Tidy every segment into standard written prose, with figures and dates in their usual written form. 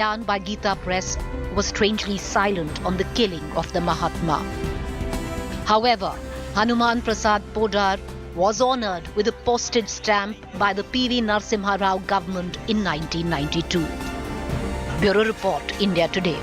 Down by Gita Press was strangely silent on the killing of the Mahatma. However, Hanuman Prasad Podar was honoured with a postage stamp by the P.V. Narasimha Rao government in 1992. Bureau Report, India Today.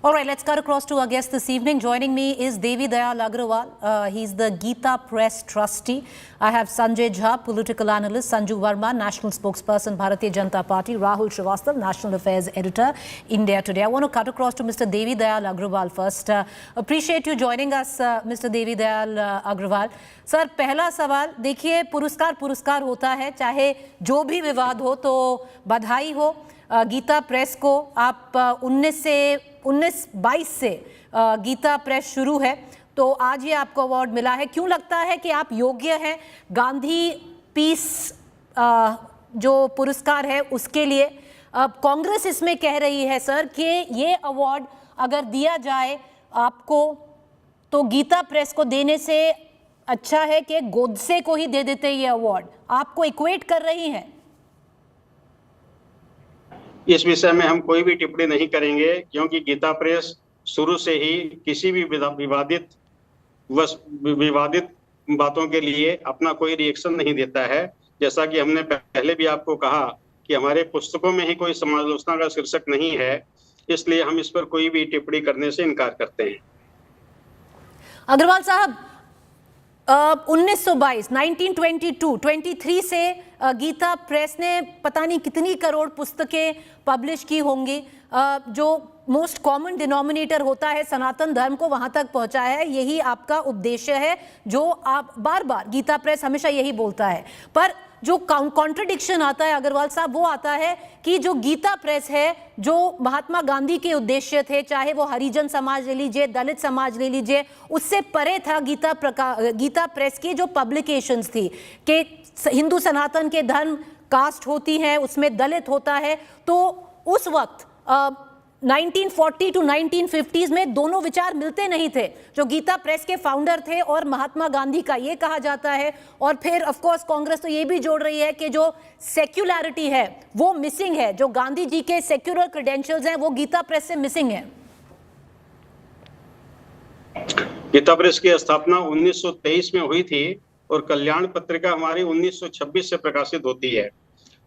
All right, let's cut across to our guest this evening. Joining me is Devi Dayal Agrawal. He's the Gita Press trustee. I have Sanjay Jha, political analyst, Sanju Verma, national spokesperson, Bharatiya Janata Party, Rahul Srivastava, national affairs editor, India Today. I want to cut across to Mr. Devi Dayal Agrawal first. Appreciate you joining us, Mr. Devi Dayal Agrawal. Sir, पहला सवाल देखिए, पुरस्कार होता है, चाहे जो भी विवाद हो तो बधाई हो गीता प्रेस को। आप 1922 से गीता प्रेस शुरू है, तो आज ये आपको अवार्ड मिला है। क्यों लगता है कि आप योग्य हैं गांधी पीस जो पुरस्कार है उसके लिए? कांग्रेस इसमें कह रही है सर कि ये अवार्ड अगर दिया जाए आपको तो गीता प्रेस को देने से अच्छा है कि गोडसे को ही दे देते ये अवार्ड। आपको इक्वेट कर रही हैं? इस विषय में हम कोई भी टिप्पणी नहीं करेंगे, क्योंकि गीता प्रेस शुरू से ही किसी भी विवादित बातों के लिए अपना कोई रिएक्शन नहीं देता है। जैसा कि हमने पहले भी आपको कहा कि हमारे पुस्तकों में ही कोई समालोचना का शीर्षक नहीं है, इसलिए हम इस पर कोई भी टिप्पणी करने से इनकार करते हैं। अग्रवाल साहब, 1922, 1922, 23 से गीता प्रेस ने पता नहीं कितनी करोड़ पुस्तकें पब्लिश की होंगी। जो मोस्ट कॉमन डिनोमिनेटर होता है सनातन धर्म को वहां तक पहुंचाया है, यही आपका उद्देश्य है, जो आप बार बार गीता प्रेस हमेशा यही बोलता है। पर जो कॉन्ट्रडिक्शन आता है अग्रवाल साहब, वो आता है कि जो गीता प्रेस है, जो महात्मा गांधी के उद्देश्य थे, चाहे वो हरिजन समाज ले लीजिए, दलित समाज ले लीजिए, उससे परे था गीता प्रेस की जो पब्लिकेशंस थी कि हिंदू सनातन के धर्म कास्ट होती है, उसमें दलित होता है। तो उस वक्त 1940 टू 1950s में दोनों विचार मिलते नहीं थे। जो गीता प्रेस के फाउंडर थे और महात्मा गांधी का, ये कहा जाता है। और फिर ऑफ कोर्स कांग्रेस तो ये भी जोड़ रही है कि जो सेक्युलरिटी है वो मिसिंग है, जो गांधी जी के सेक्युलर क्रेडेंशियल्स हैं वो गीता प्रेस से मिसिंग है। गीता प्रेस की स्थापना 1923 में हुई थी और कल्याण पत्रिका हमारी 1926 से प्रकाशित होती है।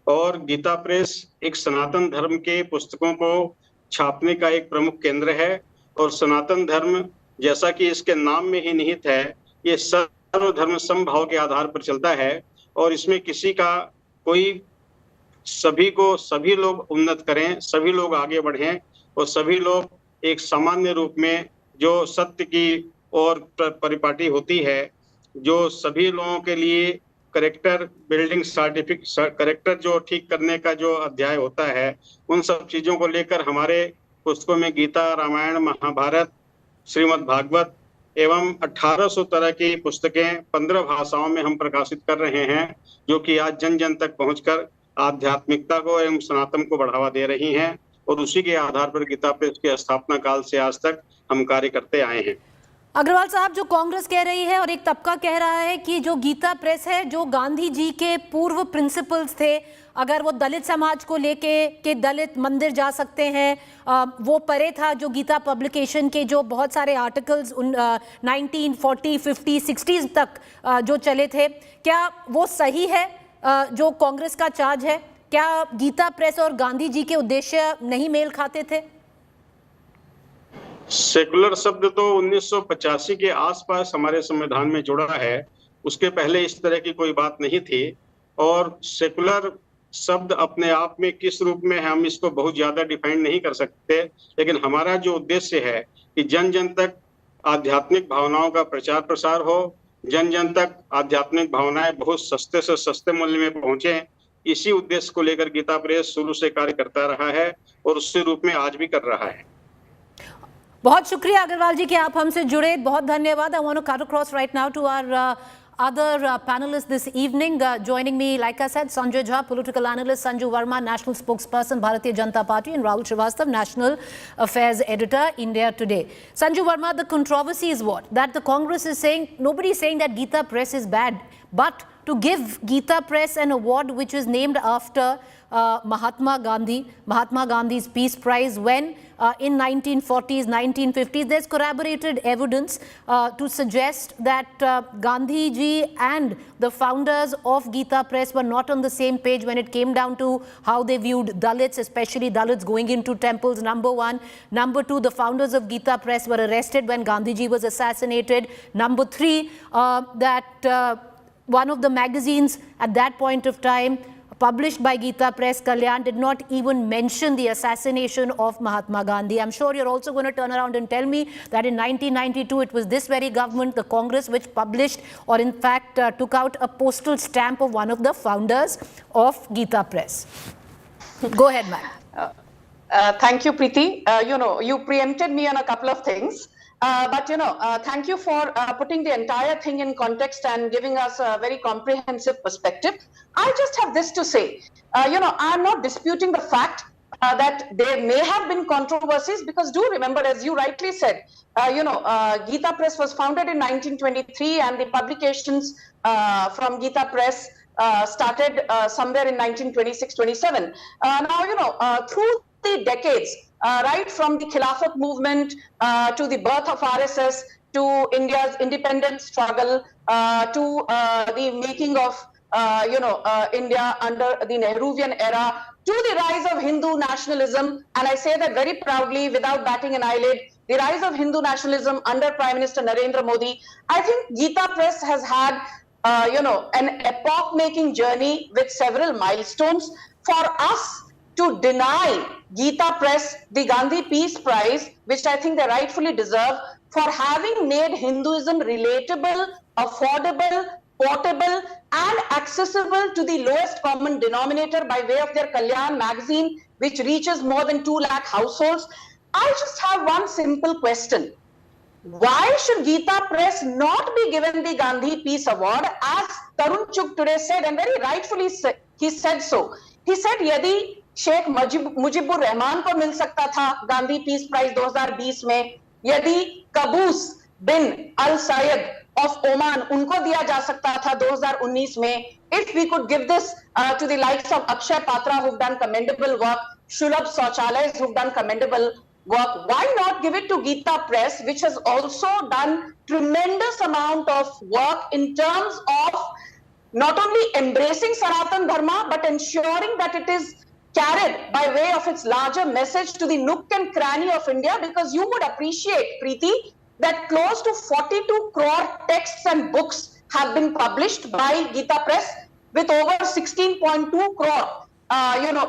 और गीता प्रेस एक सनातन धर्म के पुस्तकों को छापने का एक प्रमुख केंद्र है। और सनातन धर्म, जैसा कि इसके नाम में ही निहित है, ये सर्वधर्म समभाव के आधार पर चलता है। और इसमें किसी का कोई, सभी लोग उन्नत करें, सभी लोग आगे बढ़ें और सभी लोग एक सामान्य रूप में जो सत्य की और परिपाटी होती है, जो सभी लोगों के लिए करेक्टर बिल्डिंग करेक्टर जो ठीक करने का जो अध्याय होता है, उन सब चीजों को लेकर हमारे पुस्तकों में गीता, रामायण, महाभारत, श्रीमद् भागवत एवं 1800 तरह की पुस्तकें 15 भाषाओं में हम प्रकाशित कर रहे हैं, जो कि आज जन जन तक पहुंचकर आध्यात्मिकता को एवं सनातन को बढ़ावा दे रही हैं। और उसी के आधार पर गीता प्रेस के स्थापना काल से आज तक हम कार्य करते आए हैं। अग्रवाल साहब, जो कांग्रेस कह रही है और एक तबका कह रहा है कि जो गीता प्रेस है, जो गांधी जी के पूर्व प्रिंसिपल्स थे, अगर वो दलित समाज को लेके कि दलित मंदिर जा सकते हैं, वो परे था। जो गीता पब्लिकेशन के जो बहुत सारे आर्टिकल्स 1940, 50, 60s तक जो चले थे, क्या वो सही है जो कांग्रेस का चार्ज है? क्या गीता प्रेस और गांधी जी के उद्देश्य नहीं मेल खाते थे? सेकुलर शब्द तो 1985 के आसपास हमारे संविधान में जुड़ा है, उसके पहले इस तरह की कोई बात नहीं थी। और सेकुलर शब्द अपने आप में किस रूप में है, हम इसको बहुत ज्यादा डिफाइन नहीं कर सकते, लेकिन हमारा जो उद्देश्य है कि जन जन तक आध्यात्मिक भावनाओं का प्रचार प्रसार हो, जन जन तक आध्यात्मिक भावनाएं बहुत सस्ते से सस्ते मूल्य में पहुंचे, इसी उद्देश्य को लेकर गीता प्रेस शुरू से कार्य करता रहा है और उसी रूप में आज भी कर रहा है। बहुत शुक्रिया अग्रवाल जी कि आप हमसे जुड़े, बहुत धन्यवाद। I want to cut across right now to our other panelists this evening. Joining me, like I said, Sanjay Jha, political analyst, Sanju Verma, national spokesperson, Bharatiya Janata Party, and Rahul Srivastava, national affairs editor, India Today. Sanju Verma, the controversy is what? That the Congress is saying, nobody is saying that Gita Press is bad. but to give Gita Press an award which is named after Mahatma Gandhi's Peace Prize, when in 1940s, 1950s, there's corroborated evidence to suggest that Gandhiji and the founders of Gita Press were not on the same page when it came down to how they viewed Dalits, especially Dalits going into temples, number one. Number two, the founders of Gita Press were arrested when Gandhiji was assassinated. Number three, that one of the magazines at that point of time, published by Gita Press, Kalyan, did not even mention the assassination of Mahatma Gandhi. I'm sure you're also going to turn around and tell me that in 1992, it was this very government, the Congress, which published, or in fact took out a postal stamp of one of the founders of Gita Press. Go ahead, ma'am. Thank you, Preeti. You preempted me on a couple of things. But thank you for putting the entire thing in context and giving us a very comprehensive perspective. I just have this to say. I'm not disputing the fact that there may have been controversies, because do remember, as you rightly said, Gita Press was founded in 1923, and the publications from Gita Press started somewhere in 1926-27. Through the decades, right from the Khilafat movement to the birth of RSS, to India's independence struggle, to the making of India under the Nehruvian era, to the rise of Hindu nationalism, and I say that very proudly without batting an eyelid, the rise of Hindu nationalism under Prime Minister Narendra Modi. I think Gita Press has had an epoch-making journey with several milestones. For us to deny Gita Press the Gandhi Peace Prize, which I think they rightfully deserve, for having made Hinduism relatable, affordable, portable, and accessible to the lowest common denominator by way of their Kalyan magazine, which reaches more than 2 lakh households. I just have one simple question. Why should Gita Press not be given the Gandhi Peace Award, as Tarun Chugh today said, and very rightfully he said so. He said, यदि शेख मुजीबुर रहमान को मिल सकता था Gandhi peace prize 2020 में, यदि कबूस बिन अल Syed of Oman उनको दिया जा सकता था 2019 में, if we could give this to the likes of Akshay Patra, who've done commendable work, Shulabh Sauchalay, who've done commendable work, why not give it to Gita Press, which has also done tremendous amount of work in terms of not only embracing Sanatan Dharma, but ensuring that it is carried by way of its larger message to the nook and cranny of India, because you would appreciate, Preeti, that close to 42 crore texts and books have been published by Gita Press, with over 16.2 crore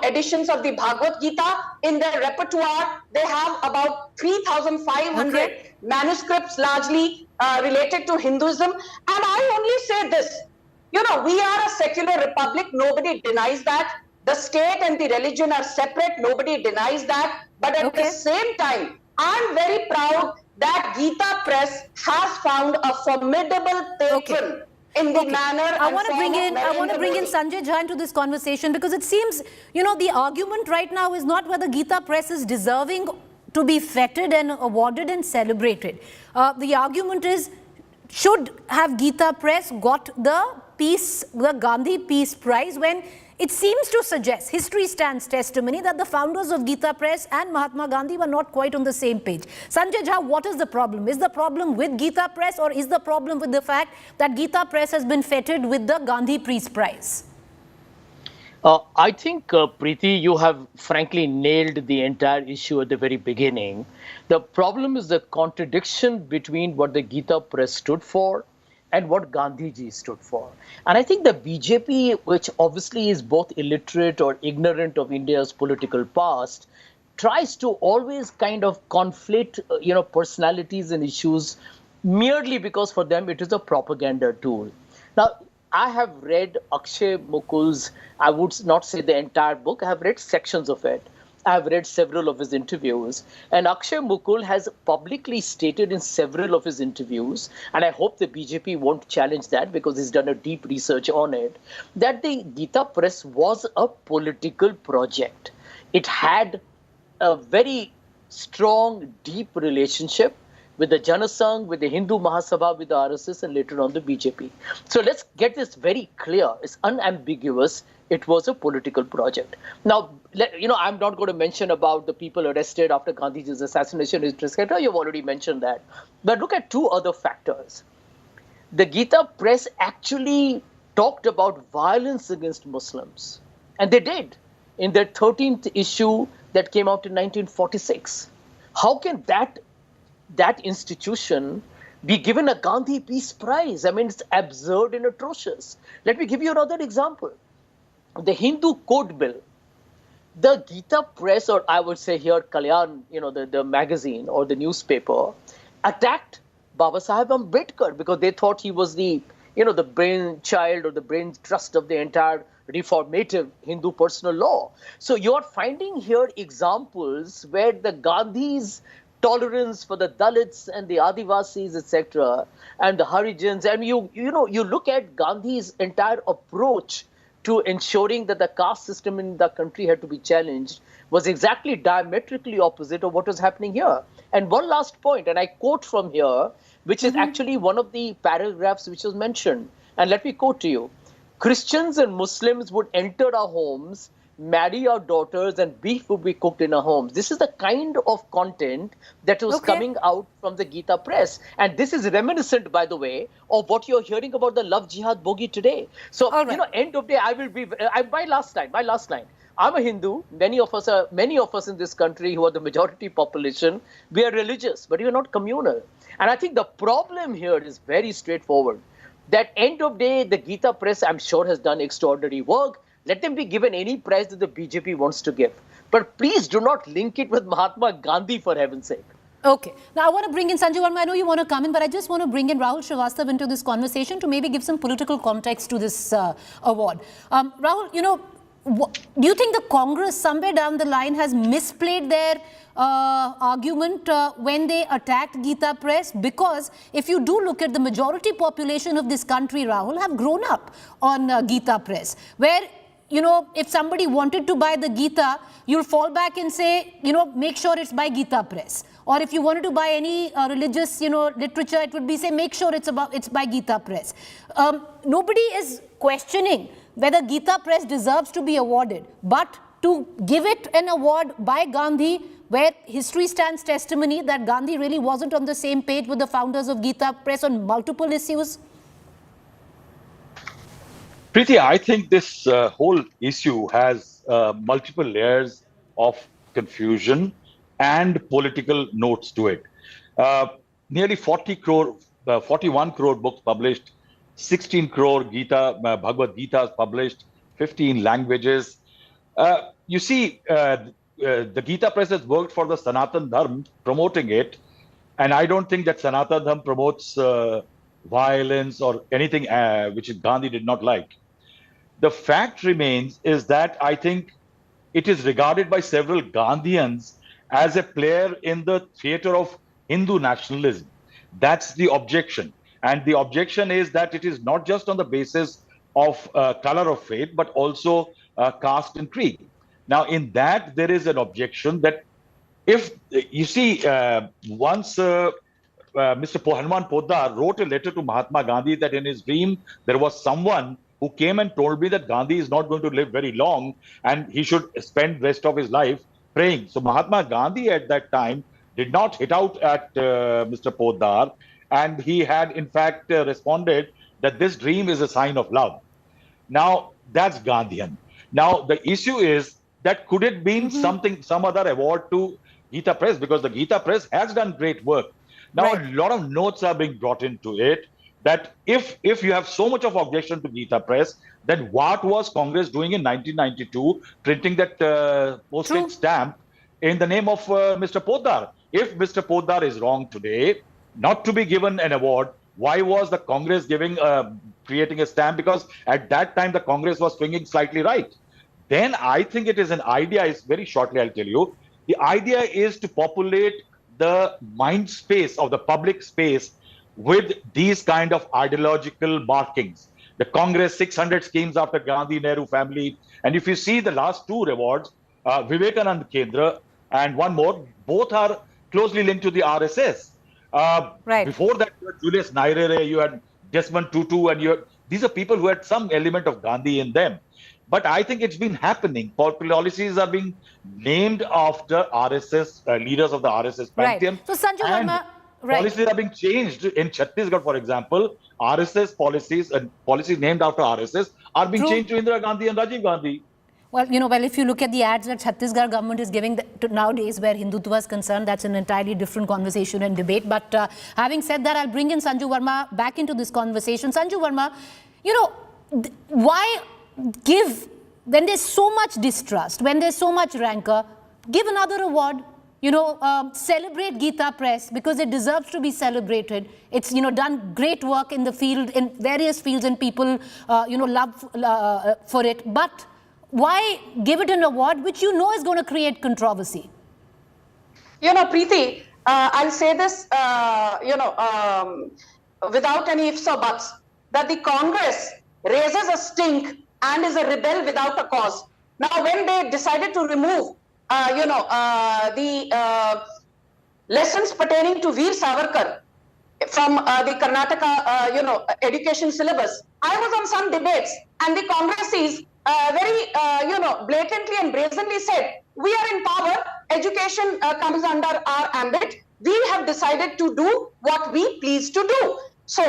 editions of the Bhagavad Gita in their repertoire. They have about 3,500 manuscripts, largely related to Hinduism. And I only say this, we are a secular republic, nobody denies that. The state and the religion are separate, nobody denies that. But at the same time, I'm very proud that Gita Press has found a formidable patron in the manner. I want to bring in Sanjay Jha into this conversation, because it seems, the argument right now is not whether Gita Press is deserving to be feted and awarded and celebrated. The argument is, should have Gita Press got the Gandhi Peace Prize, when it seems to suggest, history stands testimony, that the founders of Gita Press and Mahatma Gandhi were not quite on the same page. Sanjay Jha, what is the problem? Is the problem with Gita Press, or is the problem with the fact that Gita Press has been feted with the Gandhi Peace Prize? I think, Preeti, you have frankly nailed the entire issue at the very beginning. The problem is the contradiction between what the Gita Press stood for and what Gandhiji stood for. And I think the BJP, which obviously is both illiterate or ignorant of India's political past, tries to always kind of conflate, personalities and issues merely because for them it is a propaganda tool. Now, I have read Akshay Mukul's, I would not say the entire book, I have read sections of it. I have read several of his interviews, and Akshay Mukul has publicly stated in several of his interviews, and I hope the BJP won't challenge that because he's done a deep research on it, that the Gita Press was a political project. It had a very strong, deep relationship with the Janasangh, with the Hindu Mahasabha, with the RSS, and later on the BJP. So let's get this very clear. It's unambiguous. It was a political project. Now, I'm not going to mention about the people arrested after Gandhiji's assassination, etc. You've already mentioned that. But look at two other factors. The Gita Press actually talked about violence against Muslims. And they did in their 13th issue that came out in 1946. How can that institution be given a Gandhi Peace Prize? I mean, it's absurd and atrocious. Let me give you another example. The Hindu Code Bill. The Gita Press, or I would say here Kalyan, the magazine or the newspaper, attacked Baba Sahib Ambedkar because they thought he was the brainchild or the brain trust of the entire reformative Hindu personal law. So you're finding here examples where the Gandhi's tolerance for the Dalits and the Adivasis, etc., and the Harijans, and you look at Gandhi's entire approach to ensuring that the caste system in the country had to be challenged was exactly diametrically opposite of what was happening here. And one last point, and I quote from here, which is actually one of the paragraphs which was mentioned. And let me quote to you. Christians and Muslims would enter our homes, marry our daughters, and beef would be cooked in our homes. This is the kind of content that was coming out from the Gita Press. And this is reminiscent, by the way, of what you're hearing about the love jihad bogey today. So, end of day, my last line. I'm a Hindu. Many of us in this country who are the majority population, we are religious, but we are not communal. And I think the problem here is very straightforward. That end of day, the Gita Press, I'm sure, has done extraordinary work. Let them be given any prize that the BJP wants to give. But please do not link it with Mahatma Gandhi, for heaven's sake. Okay. Now, I want to bring in Sanjay Verma. I know you want to come in, but I just want to bring in Rahul Srivastav into this conversation to maybe give some political context to this award. Rahul, do you think the Congress somewhere down the line has misplayed their argument when they attacked Gita Press? Because if you do look at the majority population of this country, Rahul, have grown up on Gita Press, where if somebody wanted to buy the Gita, you'll fall back and say, make sure it's by Gita Press. Or if you wanted to buy any religious, literature, it would be say, make sure it's by Gita Press. Nobody is questioning whether Gita Press deserves to be awarded, but to give it an award by Gandhi, where history stands testimony that Gandhi really wasn't on the same page with the founders of Gita Press on multiple issues. Preeti, I think this whole issue has multiple layers of confusion and political notes to it. Nearly 41 crore books published, 16 crore Bhagavad Gita published, 15 languages. You see, the Gita Press has worked for the Sanatan Dharma, promoting it. And I don't think that Sanatan Dharma promotes violence or anything which Gandhi did not like. The fact remains is that I think it is regarded by several Gandhians as a player in the theater of Hindu nationalism. That's the objection. And the objection is that it is not just on the basis of color of faith, but also caste and creed. Now, in that, there is an objection that if you see, once Mr. Hanuman Poddar wrote a letter to Mahatma Gandhi that in his dream, there was someone who came and told me that Gandhi is not going to live very long and he should spend the rest of his life praying. So Mahatma Gandhi at that time did not hit out at Mr. Poddar, and he had in fact responded that this dream is a sign of love. Now, that's Gandhian. Now, the issue is that could it be some other award to Gita Press, because the Gita Press has done great work. Now, a lot of notes are being brought into it that if you have so much of objection to Gita Press, then what was Congress doing in 1992, printing that postage stamp in the name of Mr. Poddar? If Mr. Poddar is wrong today, not to be given an award, why was the Congress creating a stamp? Because at that time, the Congress was swinging slightly right. Then I think it is an idea, is very shortly I'll tell you, the idea is to populate the mind space of the public space with these kind of ideological markings. The Congress 600 schemes after Gandhi Nehru family. And if you see the last two awards, Vivekanand Kendra and one more, both are closely linked to the RSS. Right. Before that, you had Julius Nyerere, you had Desmond Tutu, and these are people who had some element of Gandhi in them. But I think it's been happening. Policies are being named after RSS, leaders of the RSS pantheon. Right. So, Sanju and Verma, right. policies are being changed. In Chhattisgarh, for example, RSS policies and policies named after RSS are being True. changed to Indira Gandhi and Rajiv Gandhi. Well, if you look at the ads that Chhattisgarh government is giving nowadays where Hindutva is concerned, that's an entirely different conversation and debate. But having said that, I'll bring in Sanju Verma back into this conversation. Sanju Verma, why give, when there's so much distrust, when there's so much rancor, give another award, celebrate Gita Press because it deserves to be celebrated. It's, done great work in the field, in various fields, and people, love for it. But why give it an award which is going to create controversy? Preeti, I'll say this, without any ifs or buts, that the Congress raises a stink and is a rebel without a cause. Now, when they decided to remove, the lessons pertaining to Veer Savarkar from the Karnataka, education syllabus, I was on some debates, and the Congresses very, blatantly and brazenly said, we are in power, education comes under our ambit, we have decided to do what we please to do. So,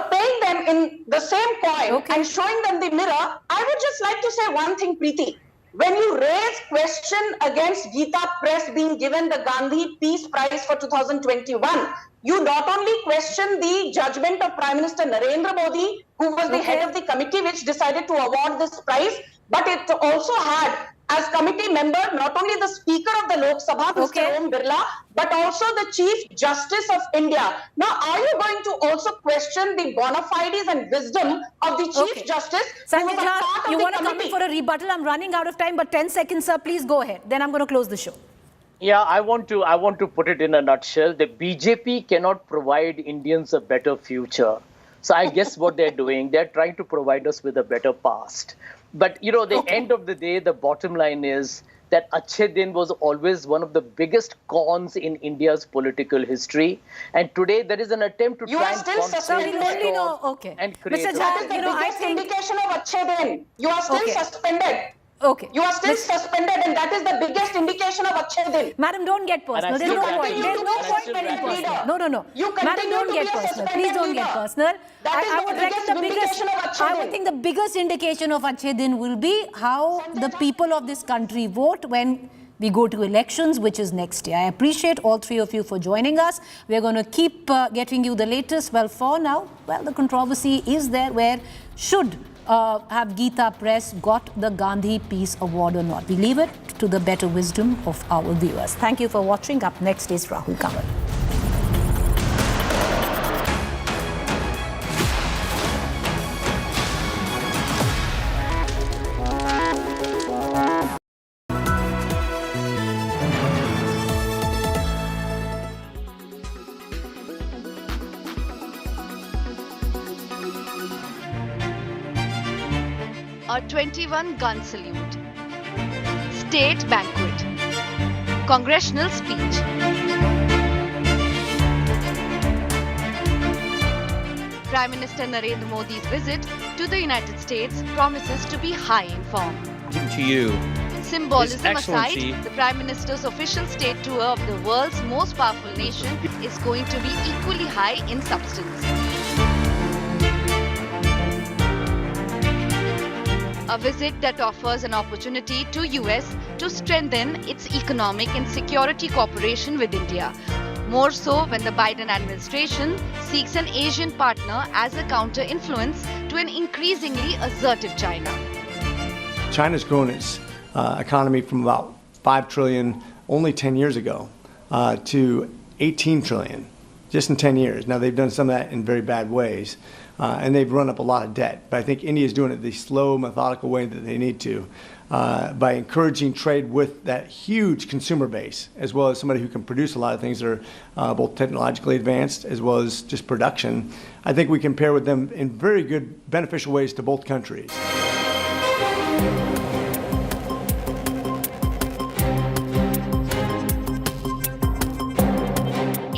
paying them in the same coin and showing them the mirror, I would just like to say one thing, Preeti. When you raise question against Gita Press being given the Gandhi Peace Prize for 2021, you not only question the judgment of Prime Minister Narendra Modi, who was the head of the committee which decided to award this prize, but it also had as committee member not only the Speaker of the Lok Sabha, Mr. Om Birla, but also the Chief Justice of India. Now, are you going to also question the bona fides and wisdom of the Chief Justice? Sanjay Jha, you want to come in for a rebuttal? I'm running out of time, but 10 seconds, sir. Please go ahead. Then I'm going to close the show. Yeah, I want to put it in a nutshell. The BJP cannot provide Indians a better future. So I guess what they're doing, they're trying to provide us with a better past. But, the end of the day, the bottom line is that Achhe Din was always one of the biggest cons in India's political history. And today there is an attempt to try and and create Mr. Jha, I think indication of Achhe Din. You are still suspended. Okay. You are still suspended, and that is the biggest indication of Achhe Din. Madam, don't get personal. There's no point. There's no point getting personal. No. Madam, don't get personal. Please don't get personal. I would think the biggest indication of Achhe Din will be how the people of this country vote when we go to elections, which is next year. I appreciate all three of you for joining us. We're going to keep getting you the latest. Well, for now, the controversy is there where should have Gita Press got the Gandhi Peace Award or not. We leave it to the better wisdom of our viewers. Thank you for watching. Up next is Rahul Kanwar. A 21-gun salute, state banquet, congressional speech, Prime Minister Narendra Modi's visit to the United States promises to be high in form. To you, Symbolism aside, the Prime Minister's official state tour of the world's most powerful nation is going to be equally high in substance. A visit that offers an opportunity to US to strengthen its economic and security cooperation with India. More so when the Biden administration seeks an Asian partner as a counter-influence to an increasingly assertive China. China's grown its economy from about 5 trillion only 10 years ago to 18 trillion just in 10 years. Now, they've done some of that in very bad ways. And they've run up a lot of debt. But I think India is doing it the slow, methodical way that they need to by encouraging trade with that huge consumer base, as well as somebody who can produce a lot of things that are both technologically advanced as well as just production. I think we can pair with them in very good, beneficial ways to both countries.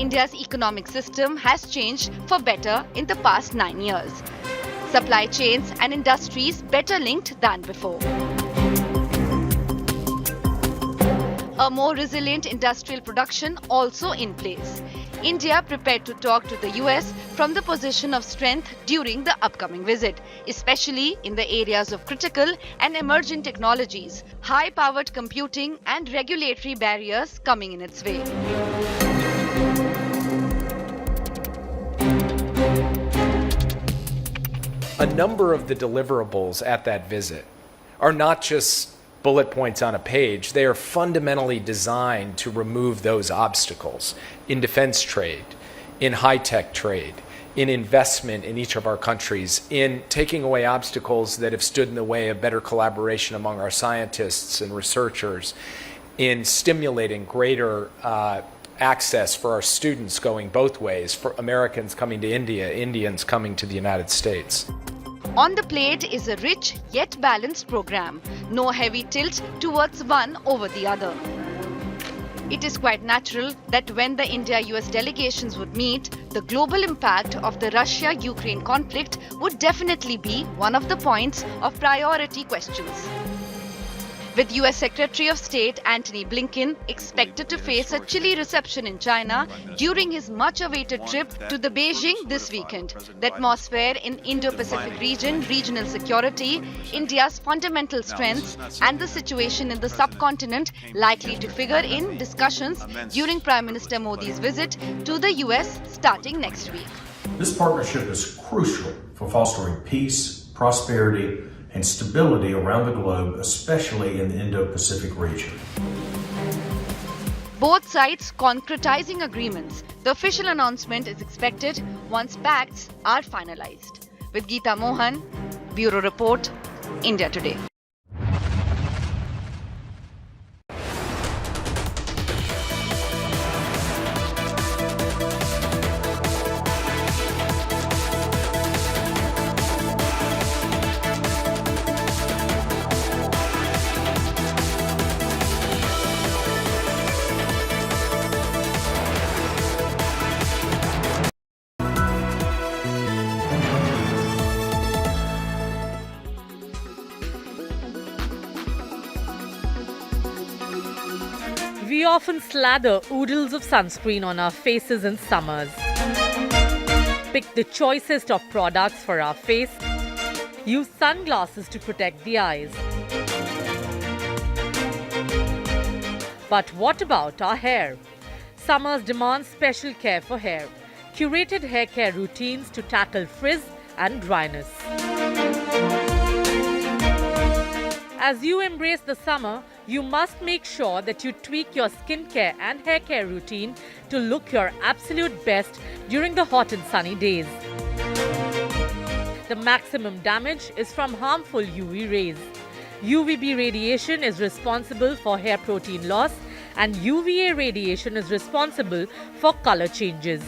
India's economic system has changed for better in the past 9 years. Supply chains and industries better linked than before. A more resilient industrial production also in place. India prepared to talk to the US from the position of strength during the upcoming visit, especially in the areas of critical and emerging technologies, high-powered computing and regulatory barriers coming in its way. A number of the deliverables at that visit are not just bullet points on a page. They are fundamentally designed to remove those obstacles in defense trade, in high-tech trade, in investment in each of our countries, in taking away obstacles that have stood in the way of better collaboration among our scientists and researchers, in stimulating greater access for our students going both ways, for Americans coming to India, Indians coming to the United States. On the plate is a rich yet balanced program, no heavy tilt towards one over the other. It is quite natural that when the India-US delegations would meet, the global impact of the Russia-Ukraine conflict would definitely be one of the points of priority questions. With US Secretary of State Antony Blinken expected to face a chilly reception in China during his much-awaited trip to the Beijing this weekend, the atmosphere in Indo-Pacific region, regional security, India's fundamental strengths and the situation in the subcontinent likely to figure in discussions during Prime Minister Modi's visit to the US starting next week. This partnership is crucial for fostering peace, prosperity, and stability around the globe, especially in the Indo-Pacific region. Both sides concretizing agreements. The official announcement is expected once pacts are finalized. With Geeta Mohan, Bureau Report, India Today. We often slather oodles of sunscreen on our faces in summers. Pick the choicest of products for our face. Use sunglasses to protect the eyes. But what about our hair? Summers demand special care for hair. Curated hair care routines to tackle frizz and dryness. As you embrace the summer, you must make sure that you tweak your skincare and hair care routine to look your absolute best during the hot and sunny days. The maximum damage is from harmful UV rays. UVB radiation is responsible for hair protein loss, and UVA radiation is responsible for color changes.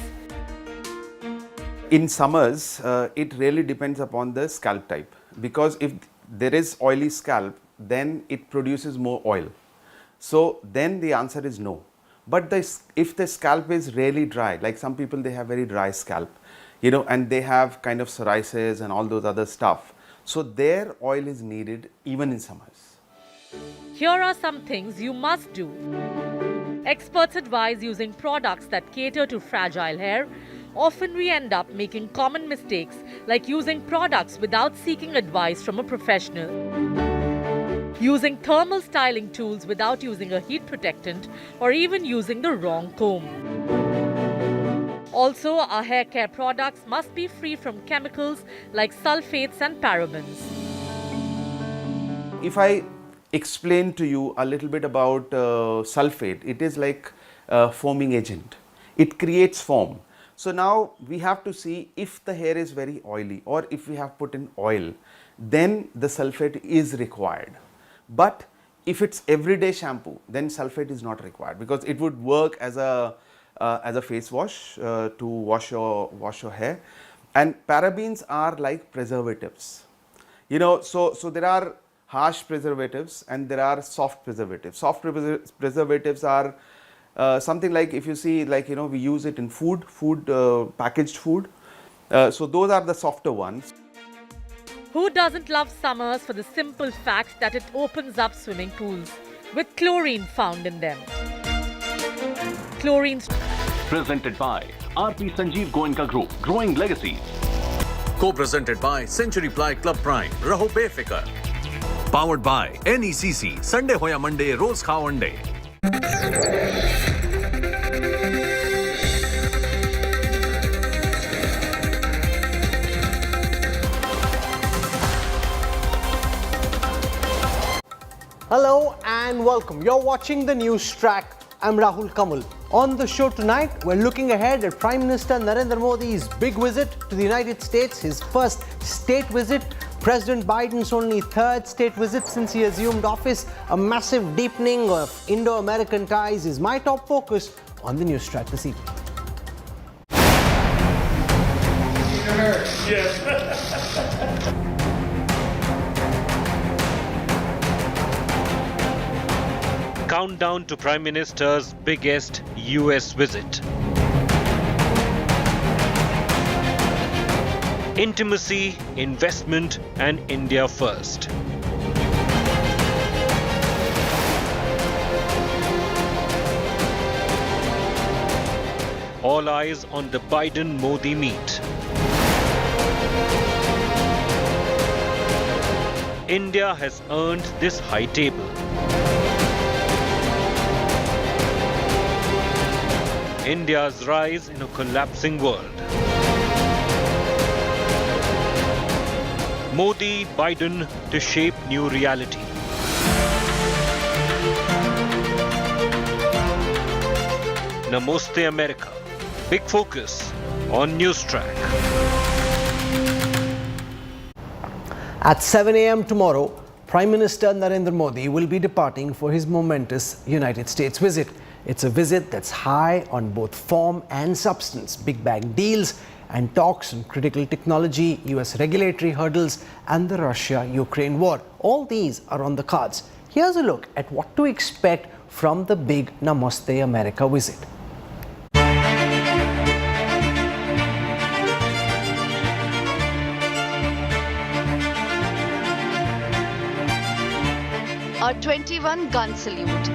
In summers, it really depends upon the scalp type, because if there is oily scalp, then it produces more oil. So then the answer is no. But if the scalp is really dry, like some people, they have very dry scalp, and they have kind of psoriasis and all those other stuff. So their oil is needed even in summers. Here are some things you must do. Experts advise using products that cater to fragile hair. Often we end up making common mistakes like using products without seeking advice from a professional. Using thermal styling tools without using a heat protectant, or even using the wrong comb. Also, our hair care products must be free from chemicals like sulfates and parabens. If I explain to you a little bit about sulfate, it is like a foaming agent. It creates foam. So now we have to see if the hair is very oily or if we have put in oil, then the sulfate is required. But if it's everyday shampoo, then sulfate is not required, because it would work as a face wash to wash your hair. And parabens are like preservatives. So there are harsh preservatives and there are soft preservatives. Soft preservatives are Something like, if you see, like, we use it in food, packaged food. So those are the softer ones. Who doesn't love summers for the simple fact that it opens up swimming pools with chlorine found in them? Chlorine. Presented by RP Sanjeev Goenka Group, Growing Legacies. Co-presented by Century Ply Club Prime, Raho Befikar. Powered by NECC, Sunday Hoya Monday, Rose Khao Ande. Hello and welcome. You're watching the news track. I'm Rahul Kamal. On the show tonight, we're looking ahead at Prime Minister Narendra Modi's big visit to the United States, his first state visit, President Biden's only third state visit since he assumed office. A massive deepening of Indo-American ties is my top focus on the news track this evening. Countdown to Prime Minister's biggest US visit. Intimacy, investment, and India first. All eyes on the Biden-Modi meet. India has earned this high table. India's rise in a collapsing world. Modi, Biden to shape new reality. Namaste America. Big focus on News Track. At 7 a.m. tomorrow, Prime Minister Narendra Modi will be departing for his momentous United States visit. It's a visit that's high on both form and substance. Big bang deals and talks on critical technology, US regulatory hurdles, and the Russia-Ukraine war. All these are on the cards. Here's a look at what to expect from the big Namaste America visit. A 21-gun salute,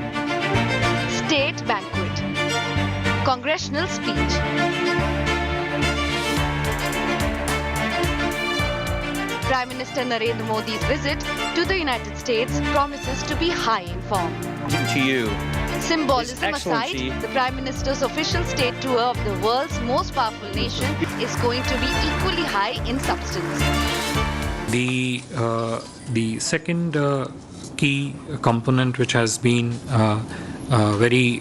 state banquet, congressional speech, Prime Minister Narendra Modi's visit to the United States promises to be high in form. To you. Symbolism aside, the Prime Minister's official state tour of the world's most powerful nation is going to be equally high in substance. The second key component, which has been a very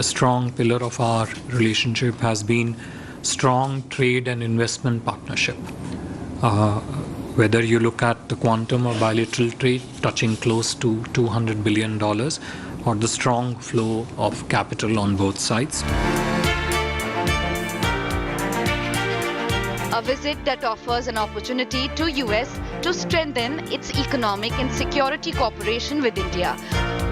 strong pillar of our relationship, has been strong trade and investment partnership. Whether you look at the quantum of bilateral trade touching close to $200 billion or the strong flow of capital on both sides. A visit that offers an opportunity to US to strengthen its economic and security cooperation with India.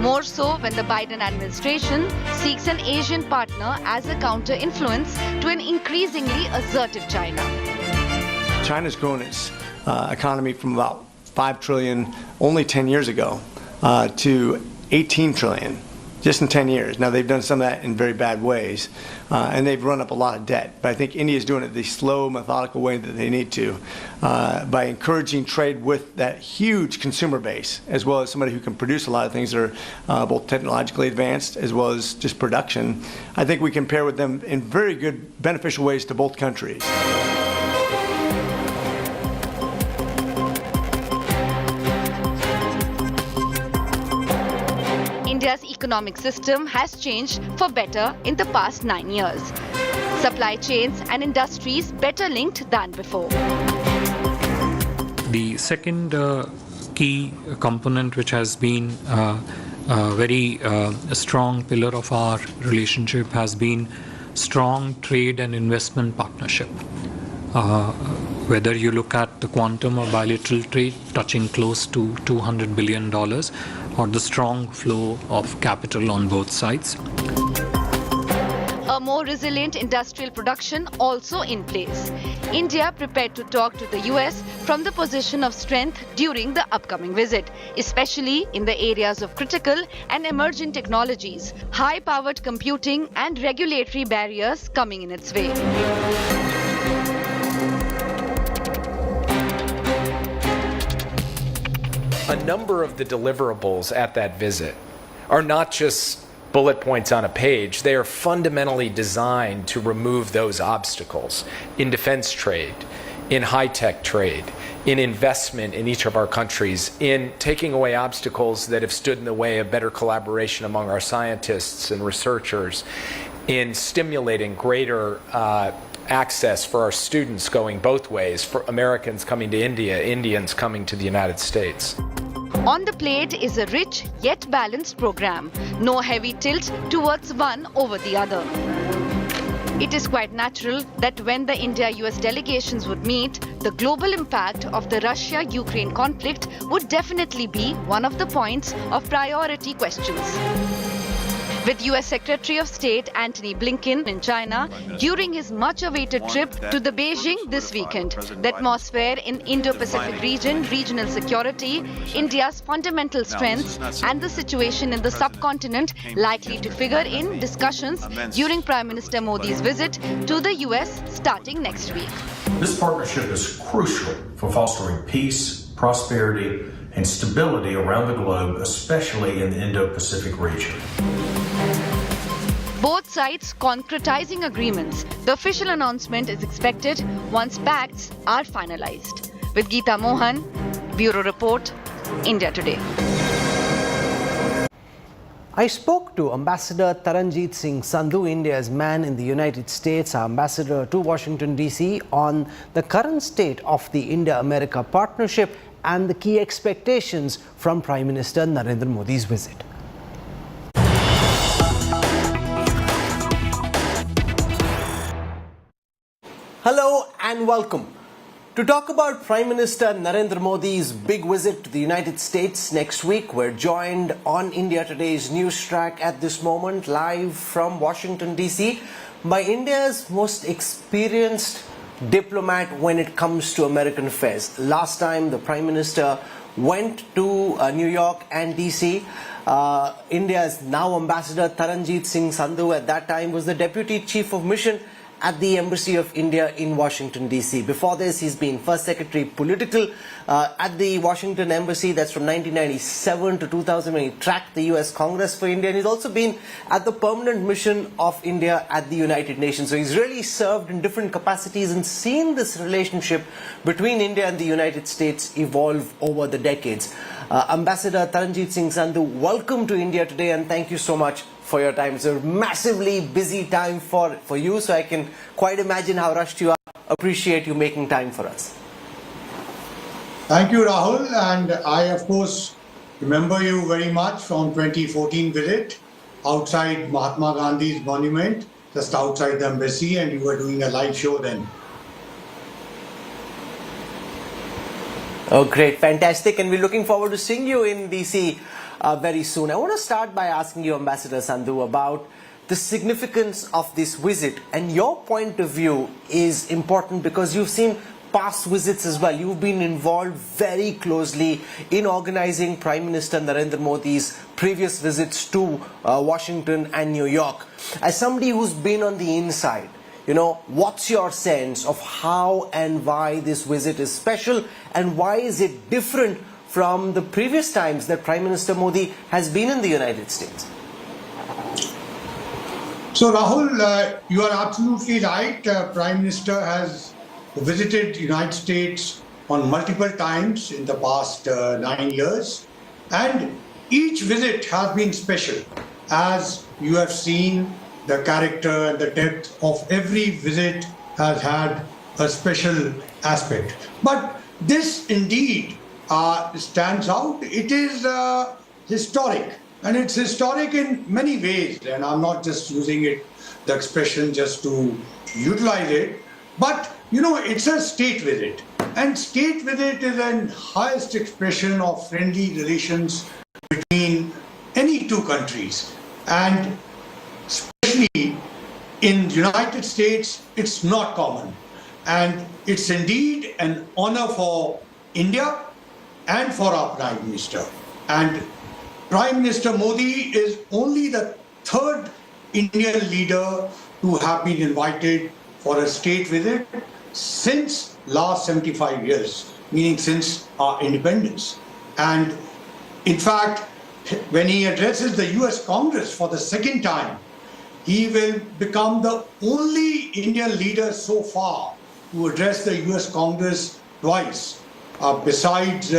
More so when the Biden administration seeks an Asian partner as a counter-influence to an increasingly assertive China. China's grown its economy from about 5 trillion only 10 years ago to 18 trillion just in 10 years. Now, they've done some of that in very bad ways, and they've run up a lot of debt. But I think India is doing it the slow, methodical way that they need to by encouraging trade with that huge consumer base, as well as somebody who can produce a lot of things that are both technologically advanced as well as just production. I think we can pair with them in very good, beneficial ways to both countries. India's economic system has changed for better in the past 9 years. Supply chains and industries better linked than before. The second key component, which has been a very strong pillar of our relationship, has been strong trade and investment partnership. Whether you look at the quantum of bilateral trade touching close to $200 billion or the strong flow of capital on both sides. a more resilient industrial production also in place. India prepared to talk to the US from the position of strength during the upcoming visit, especially in the areas of critical and emerging technologies, high-powered computing and regulatory barriers coming in its way. A number of the deliverables at that visit are not just bullet points on a page, they are fundamentally designed to remove those obstacles in defense trade, in high-tech trade, in investment in each of our countries, in taking away obstacles that have stood in the way of better collaboration among our scientists and researchers, in stimulating greater access for our students going both ways, for Americans coming to India, Indians coming to the United States. On the plate is a rich yet balanced program, no heavy tilt towards one over the other. It is quite natural that when the India-US delegations would meet, the global impact of the Russia-Ukraine conflict would definitely be one of the points of priority questions. With US Secretary of State Antony Blinken in China during his much-awaited trip to the Beijing this weekend, the atmosphere in Indo-Pacific region, regional security, India's fundamental strengths and the situation in the subcontinent likely to figure in discussions during Prime Minister Modi's visit to the US starting next week. This partnership is crucial for fostering peace, prosperity, and stability around the globe, especially in the Indo-Pacific region. Both sides concretizing agreements. The official announcement is expected once pacts are finalized. With Geeta Mohan, Bureau Report, India Today. I spoke to Ambassador Taranjeet Singh Sandhu, India's man in the United States, our ambassador to Washington, D.C., on the current state of the India-America partnership and the key expectations from Prime Minister Narendra Modi's visit. Hello and welcome. To talk about Prime Minister Narendra Modi's big visit to the United States next week, we're joined on India Today's news track at this moment, live from Washington, D.C., by India's most experienced diplomat when it comes to American affairs. Last time the Prime Minister went to New York and D.C., India's now Ambassador Taranjeet Singh Sandhu at that time was the Deputy Chief of Mission at the Embassy of India in Washington, D.C. Before this, he's been First Secretary Political at the Washington Embassy. That's from 1997 to 2000 when he tracked the US Congress for India. And he's also been at the Permanent Mission of India at the United Nations. So he's really served in different capacities and seen this relationship between India and the United States evolve over the decades. Ambassador Taranjeet Singh Sandhu, welcome to India Today and thank you so much for your time. It's a massively busy time for you, so I can quite imagine how rushed you are. Appreciate you making time for us. Thank you, Rahul. And I, of course, remember you very much from 2014 visit outside Mahatma Gandhi's monument, just outside the embassy, and you were doing a live show then. Oh, great. Fantastic. And we're looking forward to seeing you in DC very soon. I want to start by asking you, Ambassador Sandhu, about the significance of this visit. And your point of view is important because you've seen past visits as well. You've been involved very closely in organizing Prime Minister Narendra Modi's previous visits to Washington and New York. As somebody who's been on the inside, what's your sense of how and why this visit is special and why is it different from the previous times that Prime Minister Modi has been in the United States? So Rahul, you are absolutely right. Prime Minister has visited the United States on multiple times in the past 9 years, and each visit has been special. As you have seen, the character and the depth of every visit has had a special aspect. But this indeed stands out. It is historic, and it's historic in many ways. And I'm not just using the expression just to utilize it, but it's a state visit. And state visit is an highest expression of friendly relations between any two countries. And especially in the United States, it's not common. And it's indeed an honor for India and for our Prime Minister. And Prime Minister Modi is only the third Indian leader to have been invited for a state visit since last 75 years, meaning since our independence. And in fact, when he addresses the US Congress for the second time, he will become the only Indian leader so far to address the US Congress twice, besides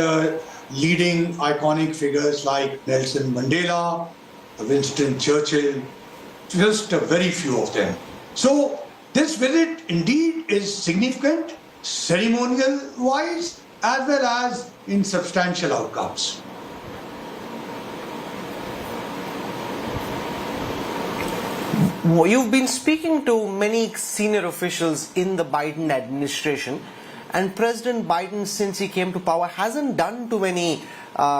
leading iconic figures like Nelson Mandela, Winston Churchill, just a very few of them. So this visit indeed is significant, ceremonial-wise, as well as in substantial outcomes. You've been speaking to many senior officials in the Biden administration, and President Biden, since he came to power, hasn't done too many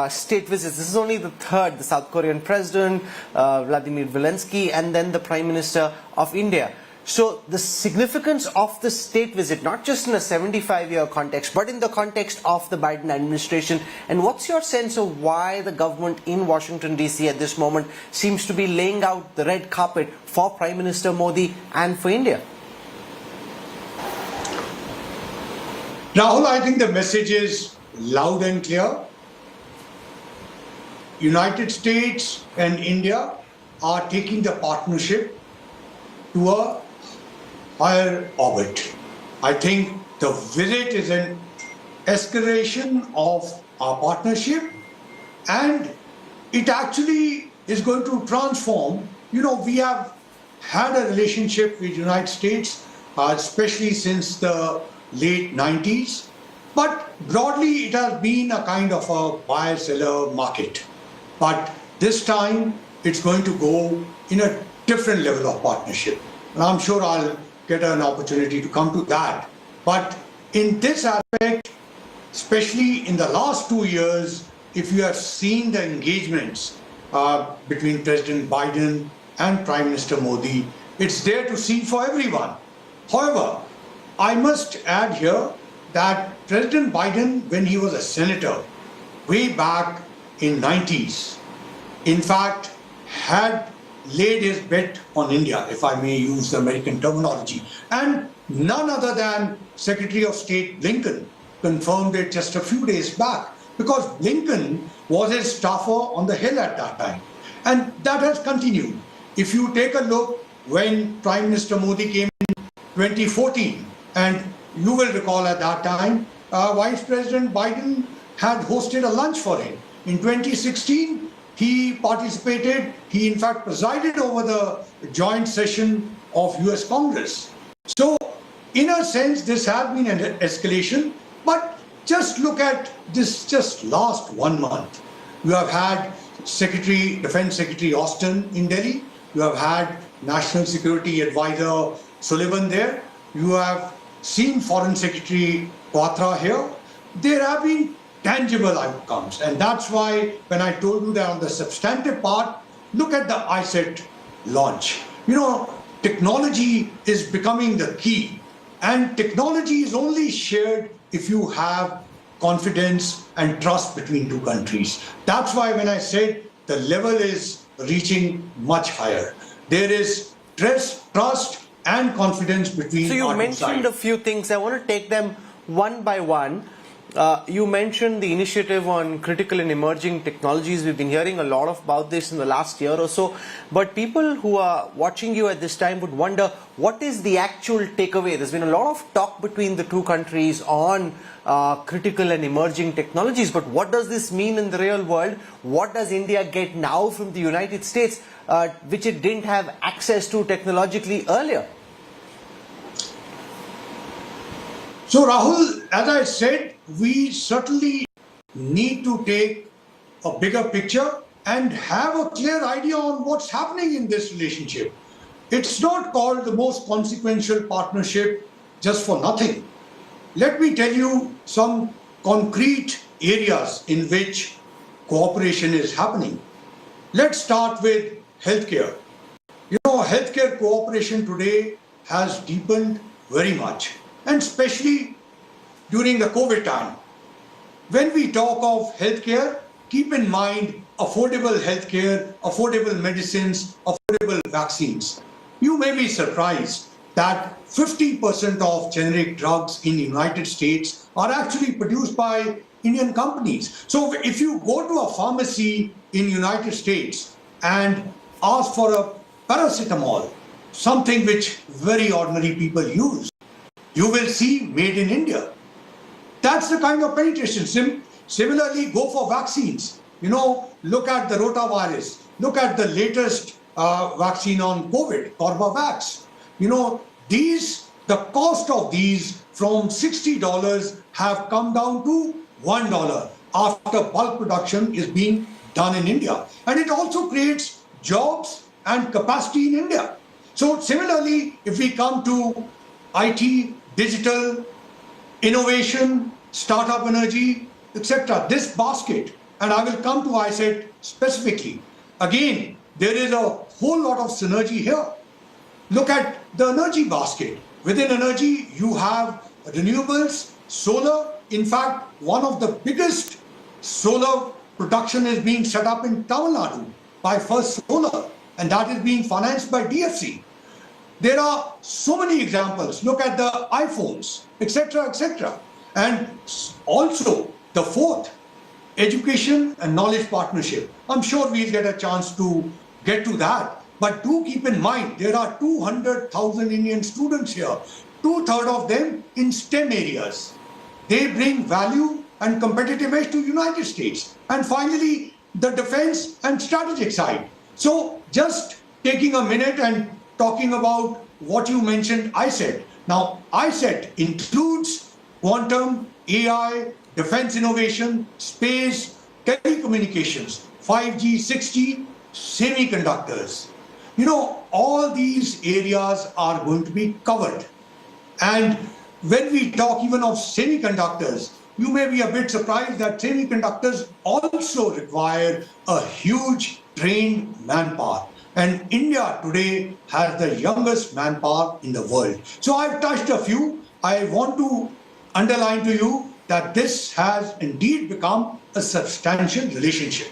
state visits. This is only the third: the South Korean president, Vladimir Zelensky, and then the Prime Minister of India. So the significance of the state visit, not just in a 75-year context, but in the context of the Biden administration, and what's your sense of why the government in Washington DC at this moment seems to be laying out the red carpet for Prime Minister Modi and for India? Rahul, I think the message is loud and clear. United States and India are taking the partnership to a higher orbit. I think the visit is an escalation of our partnership, and it actually is going to transform. You know, we have had a relationship with the United States, especially since the late 90s, but broadly it has been a kind of a buyer-seller market. But this time it's going to go in a different level of partnership. And I'm sure I'll get an opportunity to come to that. But in this aspect, especially in the last 2 years, if you have seen the engagements between President Biden and Prime Minister Modi, it's there to see for everyone. However, I must add here that President Biden, when he was a senator, way back in 90s, in fact, had laid his bet on India, if I may use the American terminology. And none other than Secretary of State Blinken confirmed it just a few days back, because Blinken was his staffer on the Hill at that time. And that has continued. If you take a look when Prime Minister Modi came in 2014, and you will recall at that time, Vice President Biden had hosted a lunch for him. In 2016, he participated, he in fact presided over the joint session of US Congress. So in a sense, this has been an escalation, but just look at this just last 1 month. You have had Defense Secretary Austin in Delhi, you have had National Security Advisor Sullivan there, you have seen Foreign Secretary Quatra here. There have been tangible outcomes. And that's why when I told you that on the substantive part, look at the ISET launch. You know, technology is becoming the key. And technology is only shared if you have confidence and trust between two countries. That's why when I said the level is reaching much higher. There is trust and confidence between. So you mentioned a few things. I want to take them one by one. You mentioned the initiative on critical and emerging technologies. We've been hearing a lot about this in the last year or so. But people who are watching you at this time would wonder, what is the actual takeaway? There's been a lot of talk between the two countries on critical and emerging technologies. But what does this mean in the real world? What does India get now from the United States, which it didn't have access to technologically earlier? So Rahul, as I said, we certainly need to take a bigger picture and have a clear idea on what's happening in this relationship. It's not called the most consequential partnership just for nothing. Let me tell you some concrete areas in which cooperation is happening. Let's start with healthcare. You know, healthcare cooperation today has deepened very much, and especially during the COVID time. When we talk of healthcare, keep in mind affordable healthcare, affordable medicines, affordable vaccines. You may be surprised that 50% of generic drugs in the United States are actually produced by Indian companies. So if you go to a pharmacy in the United States and ask for a paracetamol, something which very ordinary people use, you will see made in India. That's the kind of penetration. Similarly, go for vaccines. Look at the rotavirus. Look at the latest vaccine on COVID, Corbavax. The cost of these from $60 have come down to $1 after bulk production is being done in India. And it also creates jobs and capacity in India. So similarly, if we come to IT, digital, innovation, startup energy, etc., this basket, and I will come to ISET specifically. Again, there is a whole lot of synergy here. Look at the energy basket. Within energy, you have renewables, solar. In fact, one of the biggest solar production is being set up in Tamil Nadu by First Solar, and that is being financed by DFC. There are so many examples. Look at the iPhones, etc., etc. And also the fourth, education and knowledge partnership. I'm sure we'll get a chance to get to that. But do keep in mind, there are 200,000 Indian students here, 2/3 of them in STEM areas. They bring value and competitive edge to United States. And finally, the defense and strategic side. So just taking a minute and talking about what you mentioned, ISET. Now, ISET includes quantum, AI, defense innovation, space, telecommunications, 5G, 6G, semiconductors. All these areas are going to be covered. And when we talk even of semiconductors, you may be a bit surprised that semiconductors also require a huge trained manpower. And India today has the youngest manpower in the world. So I've touched a few. I want to underline to you that this has indeed become a substantial relationship.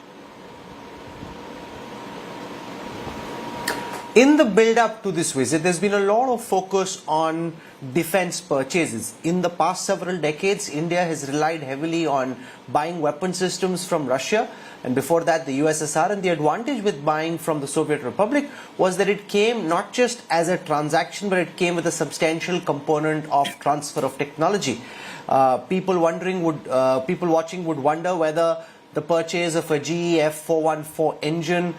In the build-up to this visit, there's been a lot of focus on defense purchases. In the past several decades, India has relied heavily on buying weapon systems from Russia, and before that the USSR. And the advantage with buying from the Soviet Republic was that it came not just as a transaction, but it came with a substantial component of transfer of technology. People watching would wonder whether the purchase of a GE F414 engine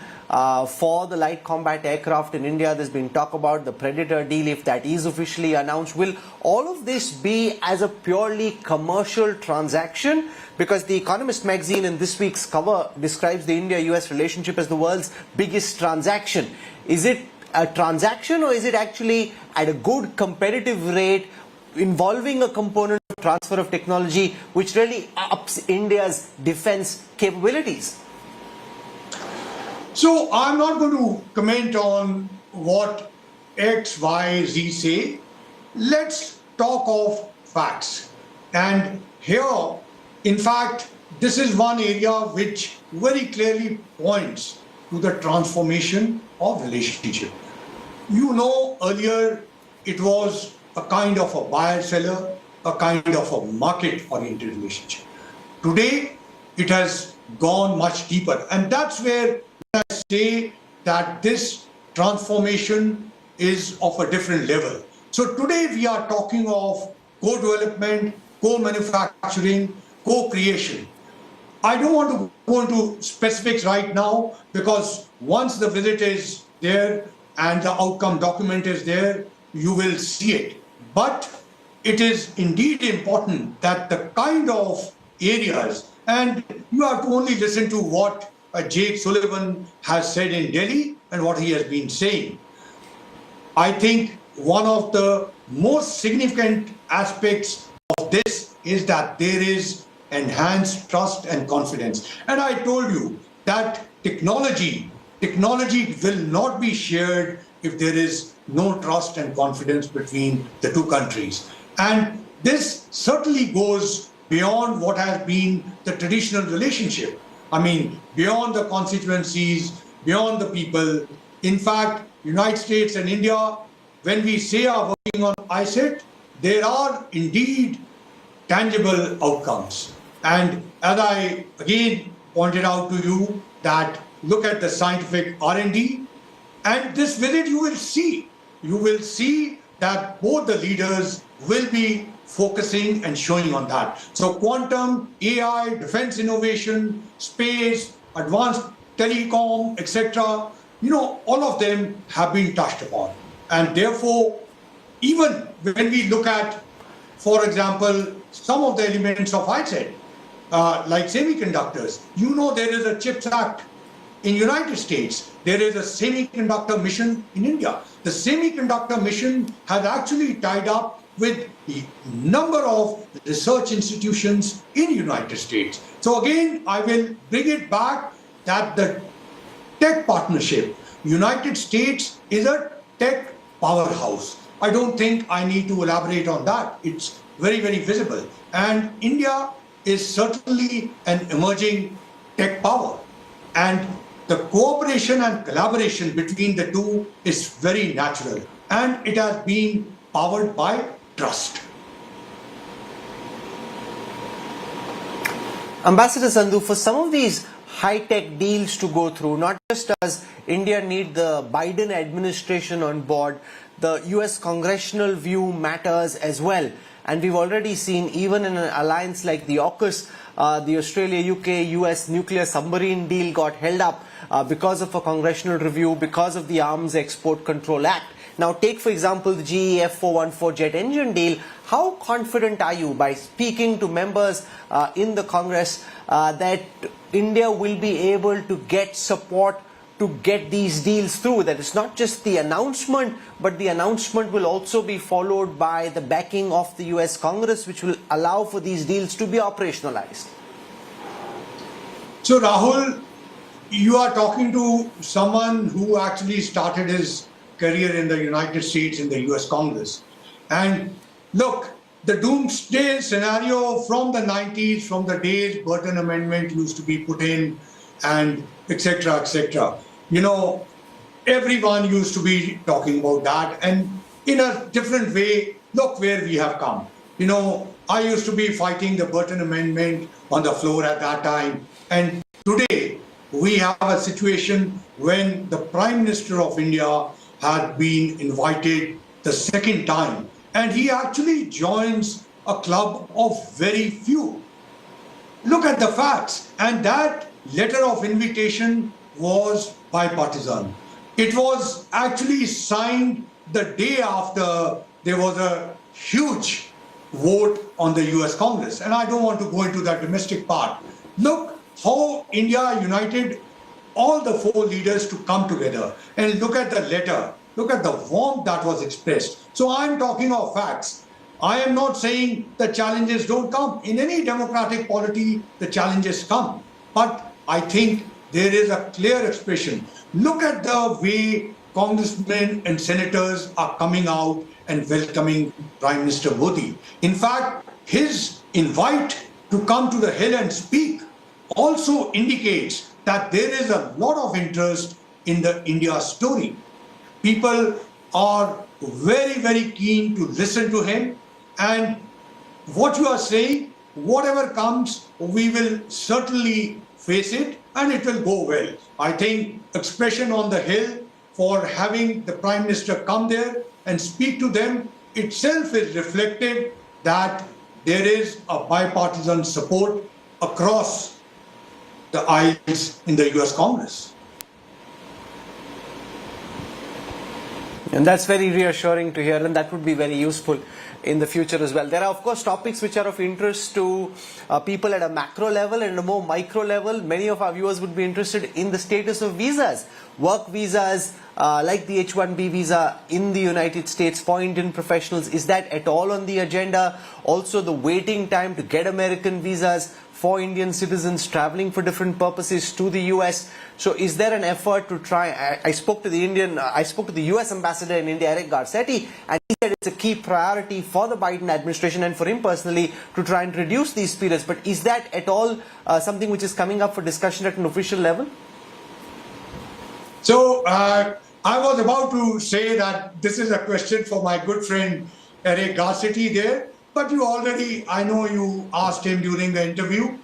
for the light combat aircraft in India, there's been talk about the Predator deal, if that is officially announced. Will all of this be as a purely commercial transaction? Because The Economist magazine in this week's cover describes the India-US relationship as the world's biggest transaction. Is it a transaction, or is it actually at a good competitive rate involving a component of transfer of technology which really ups India's defense capabilities? So I'm not going to comment on what X, Y, Z say. Let's talk of facts. And here, in fact, this is one area which very clearly points to the transformation of relationship. Earlier it was a kind of a buyer-seller, a kind of a market-oriented relationship. Today, it has gone much deeper. And that's where I say that this transformation is of a different level. So today we are talking of co-development, co-manufacturing, co-creation. I don't want to go into specifics right now, because once the visit is there and the outcome document is there, you will see it. But it is indeed important that the kind of areas, and you have to only listen to what Jake Sullivan has said in Delhi and what he has been saying. I think one of the most significant aspects of this is that there is enhanced trust and confidence. And I told you that technology technology will not be shared if there is no trust and confidence between the two countries. And this certainly goes beyond what has been the traditional relationship. I mean, beyond the constituencies, beyond the people. In fact, United States and India, when we say are working on ICIT, there are indeed tangible outcomes. And as I again pointed out to you, that look at the scientific R&D, and this visit you will see that both the leaders will be focusing and showing on that. So quantum, AI, defense innovation, space, advanced telecom, etc., all of them have been touched upon. And therefore, even when we look at, for example, some of the elements of ICIT, like semiconductors, there is a CHIPS Act in United States. There is a semiconductor mission in India. The semiconductor mission has actually tied up with a number of research institutions in United States. So again, I will bring it back that the tech partnership, United States is a tech powerhouse. I don't think I need to elaborate on that. It's very, very visible. And India is certainly an emerging tech power. And the cooperation and collaboration between the two is very natural. And it has been powered by trust. Ambassador Sandhu, for some of these high-tech deals to go through, not just does India need the Biden administration on board, the US congressional view matters as well. And we've already seen, even in an alliance like the AUKUS, the Australia-UK-US nuclear submarine deal got held up because of a congressional review, because of the Arms Export Control Act. Now take, for example, the GE F414 jet engine deal. How confident are you, by speaking to members in the Congress, that India will be able to get support to get these deals through? That it's not just the announcement, but the announcement will also be followed by the backing of the US Congress, which will allow for these deals to be operationalized. So Rahul, you are talking to someone who actually started his career in the United States in the US Congress. And look, the doomsday scenario from the 90s, from the days Burton Amendment used to be put in, and etc., etc. Everyone used to be talking about that. And in a different way, look where we have come. I used to be fighting the Burton Amendment on the floor at that time. And today, we have a situation when the Prime Minister of India had been invited the second time. And he actually joins a club of very few. Look at the facts. And that letter of invitation was bipartisan. It was actually signed the day after there was a huge vote on the US Congress. And I don't want to go into that domestic part. Look how India united all the four leaders to come together. And look at the letter. Look at the warmth that was expressed. So I'm talking of facts. I am not saying the challenges don't come. In any democratic polity, the challenges come. But I think there is a clear expression. Look at the way congressmen and senators are coming out and welcoming Prime Minister Modi. In fact, his invite to come to the Hill and speak also indicates that there is a lot of interest in the India story. People are very, very keen to listen to him. And what you are saying, whatever comes, we will certainly face it and it will go well. I think expression on the Hill for having the Prime Minister come there and speak to them itself is reflective that there is a bipartisan support across the aisles in the US Congress. And that's very reassuring to hear, and that would be very useful in the future as well. There are, of course, topics which are of interest to people at a macro level and a more micro level. Many of our viewers would be interested in the status of visas. Work visas, like the H-1B visa in the United States for Indian professionals, is that at all on the agenda? Also, the waiting time to get American visas for Indian citizens traveling for different purposes to the US. So is there an effort to try? I spoke to the US ambassador in India, Eric Garcetti, and he said it's a key priority for the Biden administration and for him personally to try and reduce these periods. But is that at all something which is coming up for discussion at an official level? So I was about to say that this is a question for my good friend Eric Garcetti there, but I know you asked him during the interview.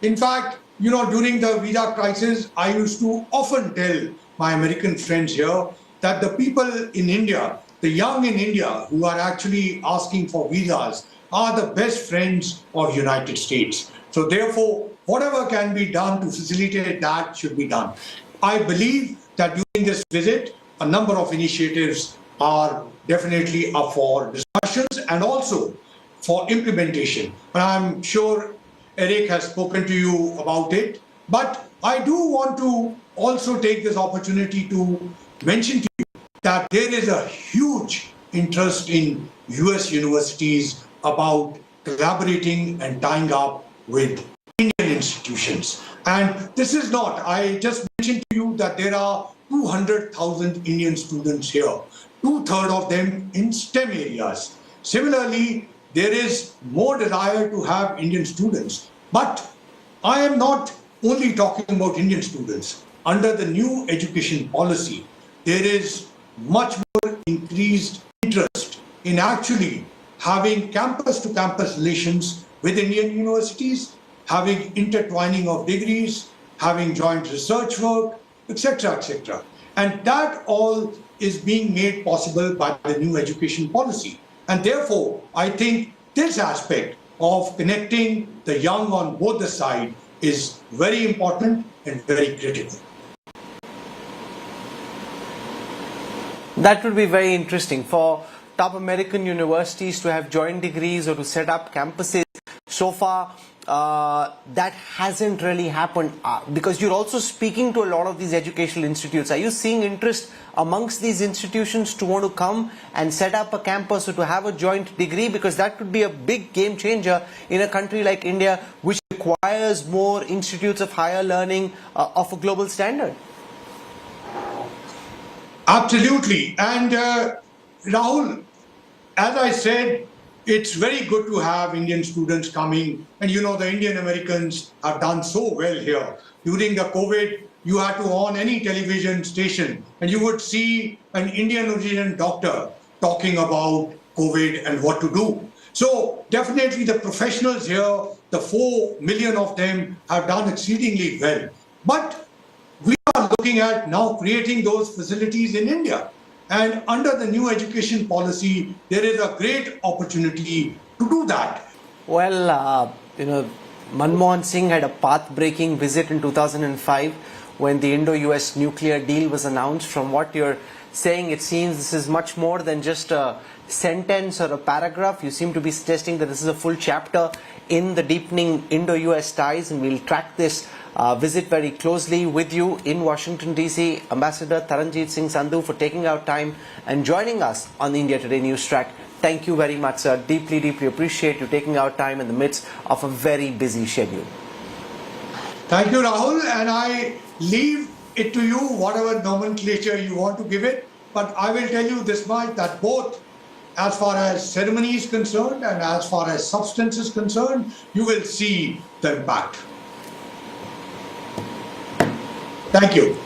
In fact, during the visa crisis, I used to often tell my American friends here that the people in India, the young in India who are actually asking for visas are the best friends of United States. So therefore, whatever can be done to facilitate that should be done. I believe that during this visit, a number of initiatives are definitely up for discussions and also for implementation. But I'm sure Eric has spoken to you about it. But I do want to also take this opportunity to mention to you that there is a huge interest in US universities about collaborating and tying up with Indian institutions. And this is not, I just mentioned to you that there are 200,000 Indian students here, 2/3 of them in STEM areas. Similarly, there is more desire to have Indian students. But I am not only talking about Indian students. Under the new education policy, there is much more increased interest in actually having campus-to-campus relations with Indian universities, having intertwining of degrees, having joint research work, etc., etc. And that all is being made possible by the new education policy. And therefore, I think this aspect of connecting the young on both the sides is very important and very critical. That would be very interesting for top American universities to have joint degrees or to set up campuses. So far, that hasn't really happened because you're also speaking to a lot of these educational institutes. Are you seeing interest amongst these institutions to want to come and set up a campus or to have a joint degree? Because that could be a big game changer in a country like India, which requires more institutes of higher learning of a global standard. Absolutely. And Rahul, as I said, it's very good to have Indian students coming. And the Indian Americans have done so well here. During the COVID, you had to on any television station and you would see an Indian origin doctor talking about COVID and what to do. So definitely the professionals here, the 4 million of them have done exceedingly well. But we are looking at now creating those facilities in India. And under the new education policy, there is a great opportunity to do that. Well, Manmohan Singh had a path-breaking visit in 2005 when the Indo-US nuclear deal was announced. From what you're saying, it seems this is much more than just a sentence or a paragraph. You seem to be suggesting that this is a full chapter in the deepening Indo-US ties, and we'll track this visit very closely with you in Washington, D.C. Ambassador Taranjeet Singh Sandhu, for taking out time and joining us on the India Today News Track. Thank you very much, sir. Deeply, deeply appreciate you taking out time in the midst of a very busy schedule. Thank you, Rahul. And I leave it to you, whatever nomenclature you want to give it. But I will tell you this much, that both as far as ceremony is concerned and as far as substance is concerned, you will see the impact. Thank you.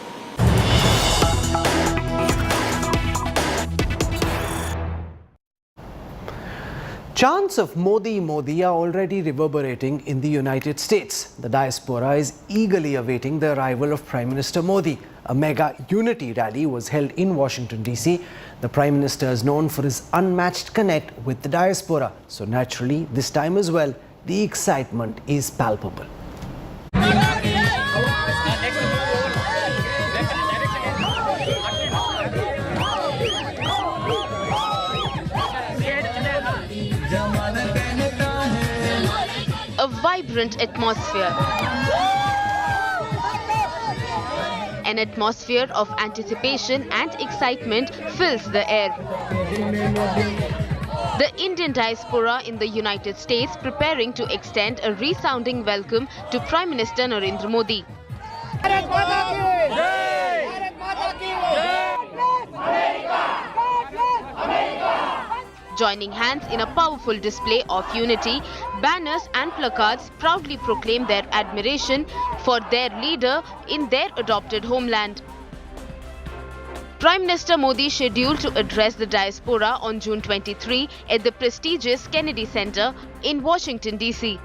Chants of Modi, Modi are already reverberating in the United States. The diaspora is eagerly awaiting the arrival of Prime Minister Modi. A mega unity rally was held in Washington, D.C. The Prime Minister is known for his unmatched connect with the diaspora. So naturally, this time as well, the excitement is palpable. A vibrant atmosphere. An atmosphere of anticipation and excitement fills the air. The Indian diaspora in the United States preparing to extend a resounding welcome to Prime Minister Narendra Modi. Joining hands in a powerful display of unity, banners and placards proudly proclaim their admiration for their leader in their adopted homeland. Prime Minister Modi scheduled to address the diaspora on June 23 at the prestigious Kennedy Center in Washington, D.C.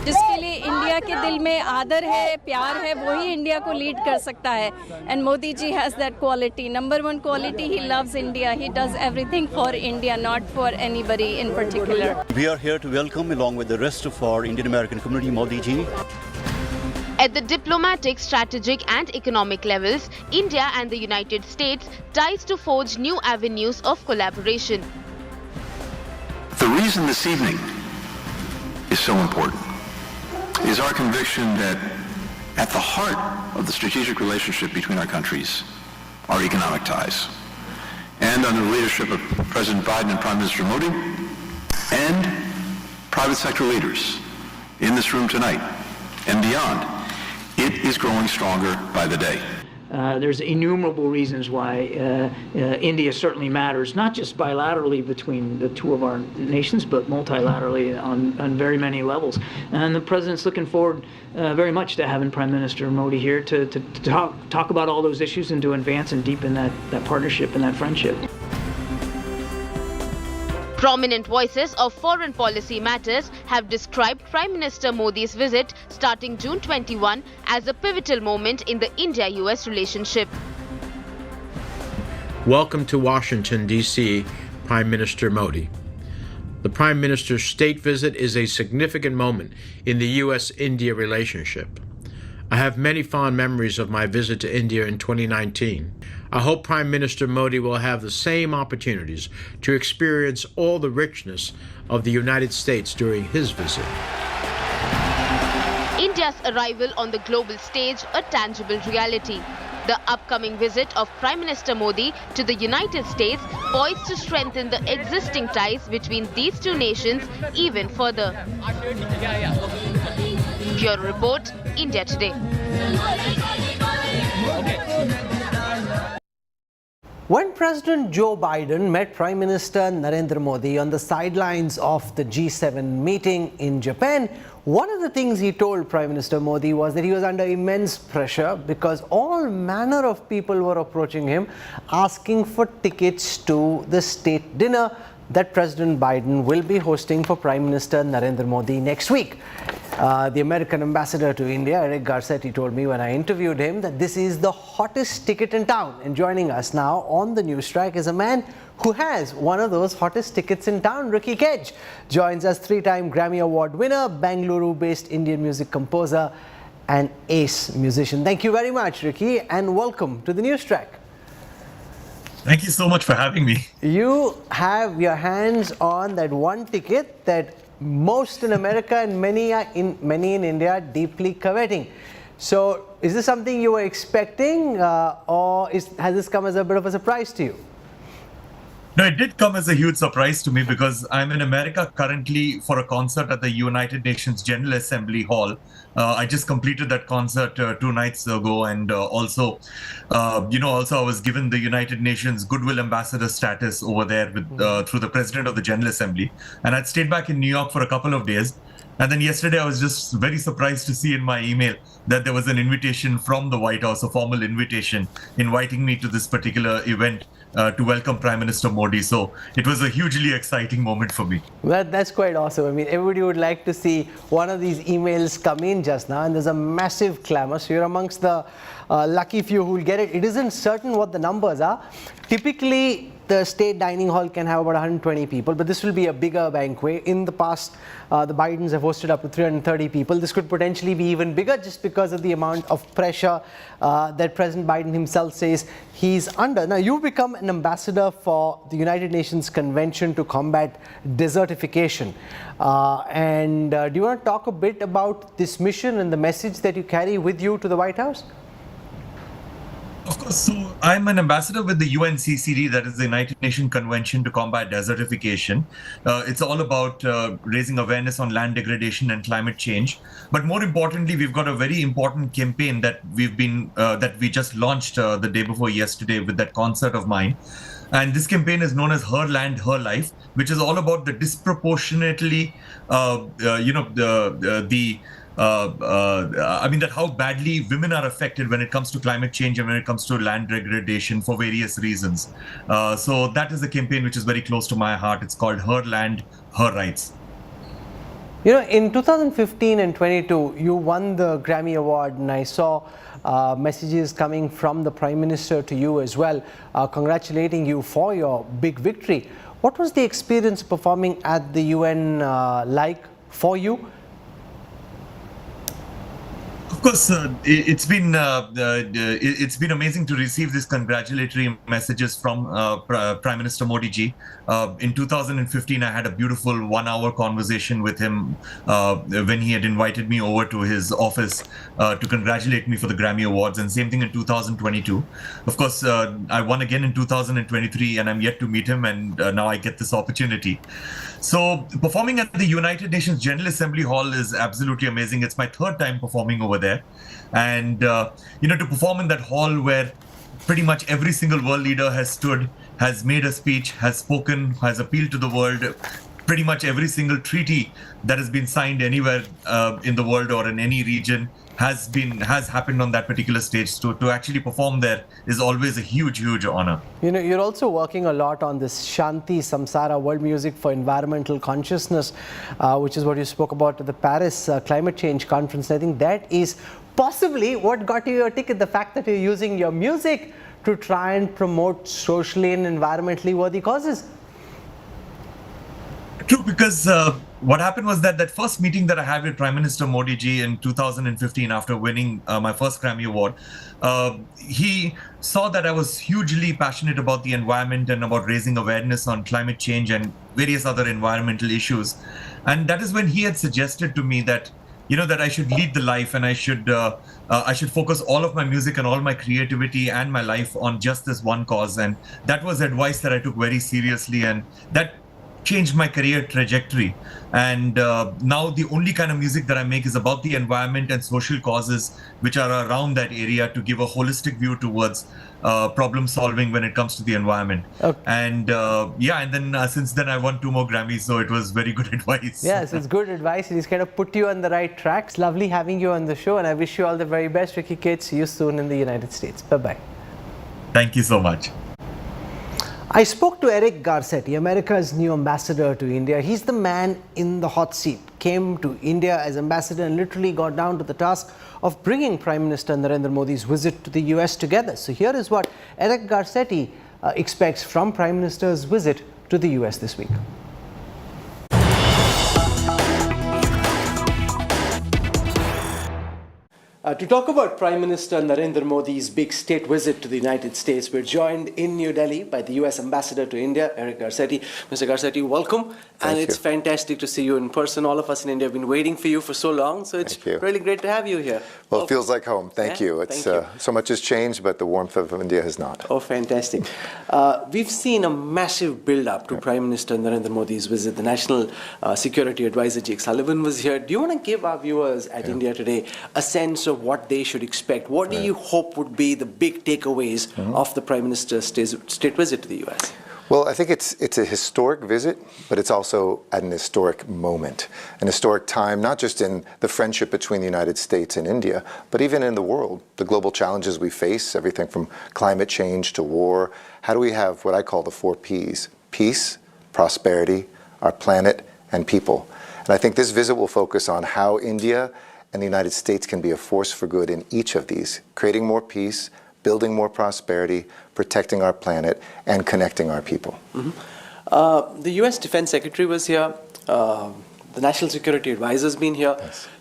जिसके लिए India के दिल में आदर है, प्यार है, वही इंडिया को लीड कर सकता है. And Modi ji has that quality. Number one quality, he loves India. He does everything for India, not for anybody in particular. We are here to welcome, along with the rest of our Indian American community, Modi ji. At the diplomatic, strategic and economic levels, India and the United States ties to forge new avenues of collaboration. The reason this evening is so important is our conviction that at the heart of the strategic relationship between our countries are economic ties. And under the leadership of President Biden and Prime Minister Modi and private sector leaders in this room tonight and beyond, it is growing stronger by the day. There's innumerable reasons why India certainly matters, not just bilaterally between the two of our nations, but multilaterally on very many levels. And the President's looking forward very much to having Prime Minister Modi here to talk about all those issues and to advance and deepen that partnership and that friendship. Prominent voices of foreign policy matters have described Prime Minister Modi's visit starting June 21 as a pivotal moment in the India-US relationship. Welcome to Washington, D.C., Prime Minister Modi. The Prime Minister's state visit is a significant moment in the U.S.-India relationship. I have many fond memories of my visit to India in 2019. I hope Prime Minister Modi will have the same opportunities to experience all the richness of the United States during his visit. India's arrival on the global stage a tangible reality. The upcoming visit of Prime Minister Modi to the United States poised to strengthen the existing ties between these two nations even further. Bureau Report, India Today. When President Joe Biden met Prime Minister Narendra Modi on the sidelines of the G7 meeting in Japan, one of the things he told Prime Minister Modi was that he was under immense pressure because all manner of people were approaching him asking for tickets to the state dinner that President Biden will be hosting for Prime Minister Narendra Modi next week. The American ambassador to India, Eric Garcetti, told me when I interviewed him that this is the hottest ticket in town. And joining us now on the news track is a man who has one of those hottest tickets in town. Ricky Kedge joins us, three-time Grammy Award winner, Bangalore-based Indian music composer and ace musician. Thank you very much, Ricky, and welcome to the news track. Thank you so much for having me. You have your hands on that one ticket that most in America and many in India are deeply coveting. So is this something you were expecting or has this come as a bit of a surprise to you? No, it did come as a huge surprise to me because I'm in America currently for a concert at the United Nations General Assembly Hall. I just completed that concert 2 nights ago, and also I was given the United Nations Goodwill Ambassador status over there with, through the President of the General Assembly. And I'd stayed back in New York for a couple of days. And then yesterday, I was just very surprised to see in my email that there was an invitation from the White House, a formal invitation inviting me to this particular event to welcome Prime Minister Modi. So it was a hugely exciting moment for me. That's quite awesome. I mean, everybody would like to see one of these emails come in just now, and there's a massive clamor. So you're amongst the lucky few who will get it. It isn't certain what the numbers are. Typically, the state dining hall can have about 120 people, but this will be a bigger banquet. In the past, the Bidens have hosted up to 330 people. This could potentially be even bigger just because of the amount of pressure that President Biden himself says he's under. Now, you've become an ambassador for the United Nations Convention to Combat Desertification. Do you want to talk a bit about this mission and the message that you carry with you to the White House? Of course, so I'm an ambassador with the UNCCD, that is the United Nations Convention to Combat Desertification. It's all about raising awareness on land degradation and climate change. But more importantly, we've got a very important campaign that we just launched the day before yesterday with that concert of mine. And this campaign is known as Her Land, Her Life, which is all about the disproportionately, that how badly women are affected when it comes to climate change and when it comes to land degradation for various reasons. So that is a campaign which is very close to my heart. It's called Her Land, Her Rights. You know, in 2015 and 22, you won the Grammy Award, and I saw messages coming from the Prime Minister to you as well, congratulating you for your big victory. What was the experience performing at the UN like for you? Of course, it's been amazing to receive these congratulatory messages from Prime Minister Modi ji. In 2015, I had a beautiful 1-hour conversation with him when he had invited me over to his office to congratulate me for the Grammy Awards, and same thing in 2022. Of course, I won again in 2023, and I'm yet to meet him, and now I get this opportunity. So performing at the United Nations General Assembly Hall is absolutely amazing. It's my 3rd time performing over there. And, to perform in that hall where pretty much every single world leader has stood, has made a speech, has spoken, has appealed to the world, pretty much every single treaty that has been signed anywhere in the world or in any region has happened on that particular stage. To actually perform there is always a huge honor. You know, you're also working a lot on this Shanti Samsara, world music for environmental consciousness, which is what you spoke about at the Paris climate change conference. I think that is possibly what got you your ticket, the fact that you're using your music to try and promote socially and environmentally worthy causes. True, because what happened was that first meeting that I had with Prime Minister Modi ji in 2015 after winning my first Grammy Award, he saw that I was hugely passionate about the environment and about raising awareness on climate change and various other environmental issues. And that is when he had suggested to me that, that I should lead the life and I should focus all of my music and all my creativity and my life on just this one cause. And that was advice that I took very seriously, and that changed my career trajectory. And now the only kind of music that I make is about the environment and social causes which are around that area, to give a holistic view towards problem solving when it comes to the environment. Okay. And and then since then I won 2 more Grammys, so it was very good advice. Yes, it's good advice, and he's kind of put you on the right track. It's lovely having you on the show, and I wish you all the very best, Ricky Kate. See you soon in the United States. Bye-bye. Thank you so much. I spoke to Eric Garcetti, America's new ambassador to India. He's the man in the hot seat. Came to India as ambassador and literally got down to the task of bringing Prime Minister Narendra Modi's visit to the US together. So here is what Eric Garcetti expects from Prime Minister's visit to the US this week. To talk about Prime Minister Narendra Modi's big state visit to the United States, we're joined in New Delhi by the US Ambassador to India, Eric Garcetti. Mr. Garcetti, welcome. And it's fantastic to see you in person. All of us in India have been waiting for you for so long, so it's really great to have you here. Well, it feels like home. Thank you. It's so much has changed, but the warmth of India has not. Oh, fantastic. We've seen a massive build-up to Prime Minister Narendra Modi's visit. The National Security Advisor, Jake Sullivan, was here. Do you want to give our viewers at India Today a sense of what they should expect? What do you hope would be the big takeaways of the Prime Minister's state visit to the US? Well, I think it's a historic visit, but it's also at an historic moment, an historic time, not just in the friendship between the United States and India, but even in the world, the global challenges we face, everything from climate change to war. How do we have what I call the 4 Ps? Peace, prosperity, our planet, and people. And I think this visit will focus on how India and the United States can be a force for good in each of these, creating more peace, building more prosperity, protecting our planet, and connecting our people. The US Defense Secretary was here. The National Security Advisor's been here.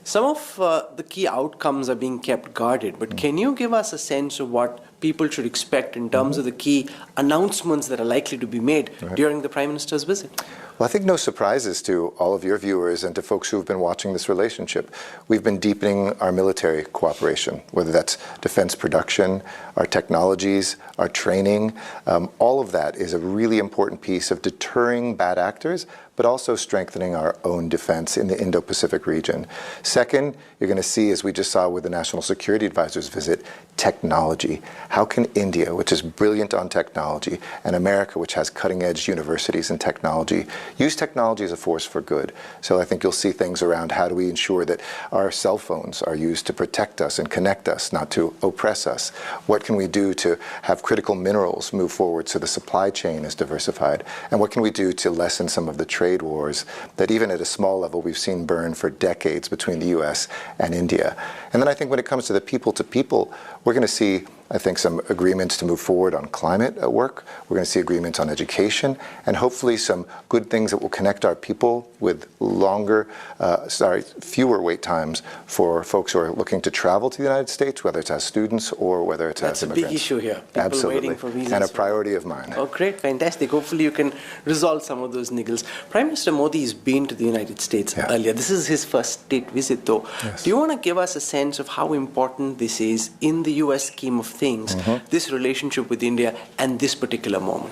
Some of the key outcomes are being kept guarded, but can you give us a sense of what people should expect in terms of the key announcements that are likely to be made during the Prime Minister's visit? Well, I think no surprises to all of your viewers and to folks who have been watching this relationship. We've been deepening our military cooperation, whether that's defense production, our technologies, our training. All of that is a really important piece of deterring bad actors, but also strengthening our own defense in the Indo-Pacific region. Second, you're going to see, as we just saw with the National Security Advisor's visit, technology. How can India, which is brilliant on technology, and America, which has cutting-edge universities in technology, use technology as a force for good? So I think you'll see things around how do we ensure that our cell phones are used to protect us and connect us, not to oppress us? What can we do to have critical minerals move forward so the supply chain is diversified? And what can we do to lessen some of the trade wars that even at a small level we've seen burn for decades between the US and India? And then I think when it comes to the people-to-people, we're going to see, I think, some agreements to move forward on climate at work. We're going to see agreements on education, and hopefully some good things that will connect our people with fewer wait times for folks who are looking to travel to the United States, whether it's as students or whether it's as immigrants. That's a big issue here. People Absolutely. Waiting for visas. And a priority of mine. Oh, great. Fantastic. Hopefully you can resolve some of those niggles. Prime Minister Modi has been to the United States earlier. This is his first state visit, though. Yes. Do you want to give us a sense of how important this is in the U.S. scheme of things, this relationship with India and this particular moment?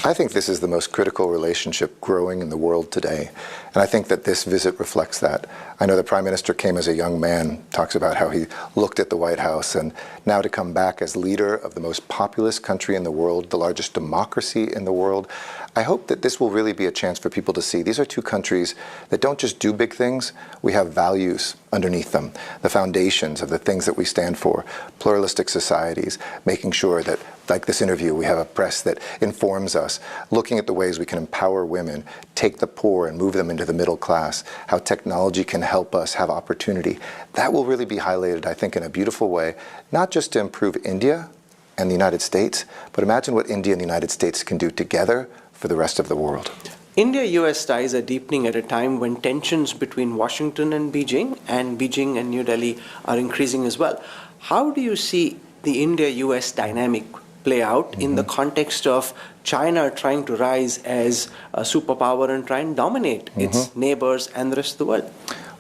I think this is the most critical relationship growing in the world today. And I think that this visit reflects that. I know the Prime Minister came as a young man, talks about how he looked at the White House, and now to come back as leader of the most populous country in the world, the largest democracy in the world. I hope that this will really be a chance for people to see these are two countries that don't just do big things, we have values underneath them, the foundations of the things that we stand for, pluralistic societies, making sure that, like this interview, we have a press that informs us, looking at the ways we can empower women, take the poor and move them into the middle class, how technology can help us have opportunity. That will really be highlighted, I think, in a beautiful way, not just to improve India and the United States, but imagine what India and the United States can do together for the rest of the world. India-US ties are deepening at a time when tensions between Washington and Beijing and New Delhi are increasing as well. How do you see the India-US dynamic play out in the context of China trying to rise as a superpower and try and dominate its neighbors and the rest of the world?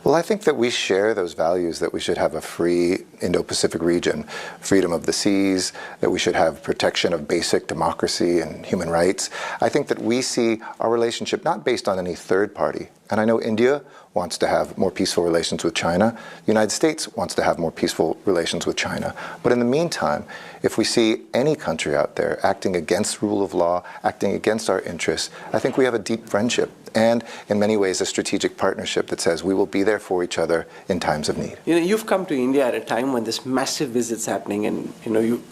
Well, I think that we share those values, that we should have a free Indo-Pacific region, freedom of the seas, that we should have protection of basic democracy and human rights. I think that we see our relationship not based on any third party. And I know India wants to have more peaceful relations with China. The United States wants to have more peaceful relations with China. But in the meantime, if we see any country out there acting against rule of law, acting against our interests, I think we have a deep friendship and in many ways a strategic partnership that says we will be there for each other in times of need. You know, you've come to India at a time when this massive visit's happening, and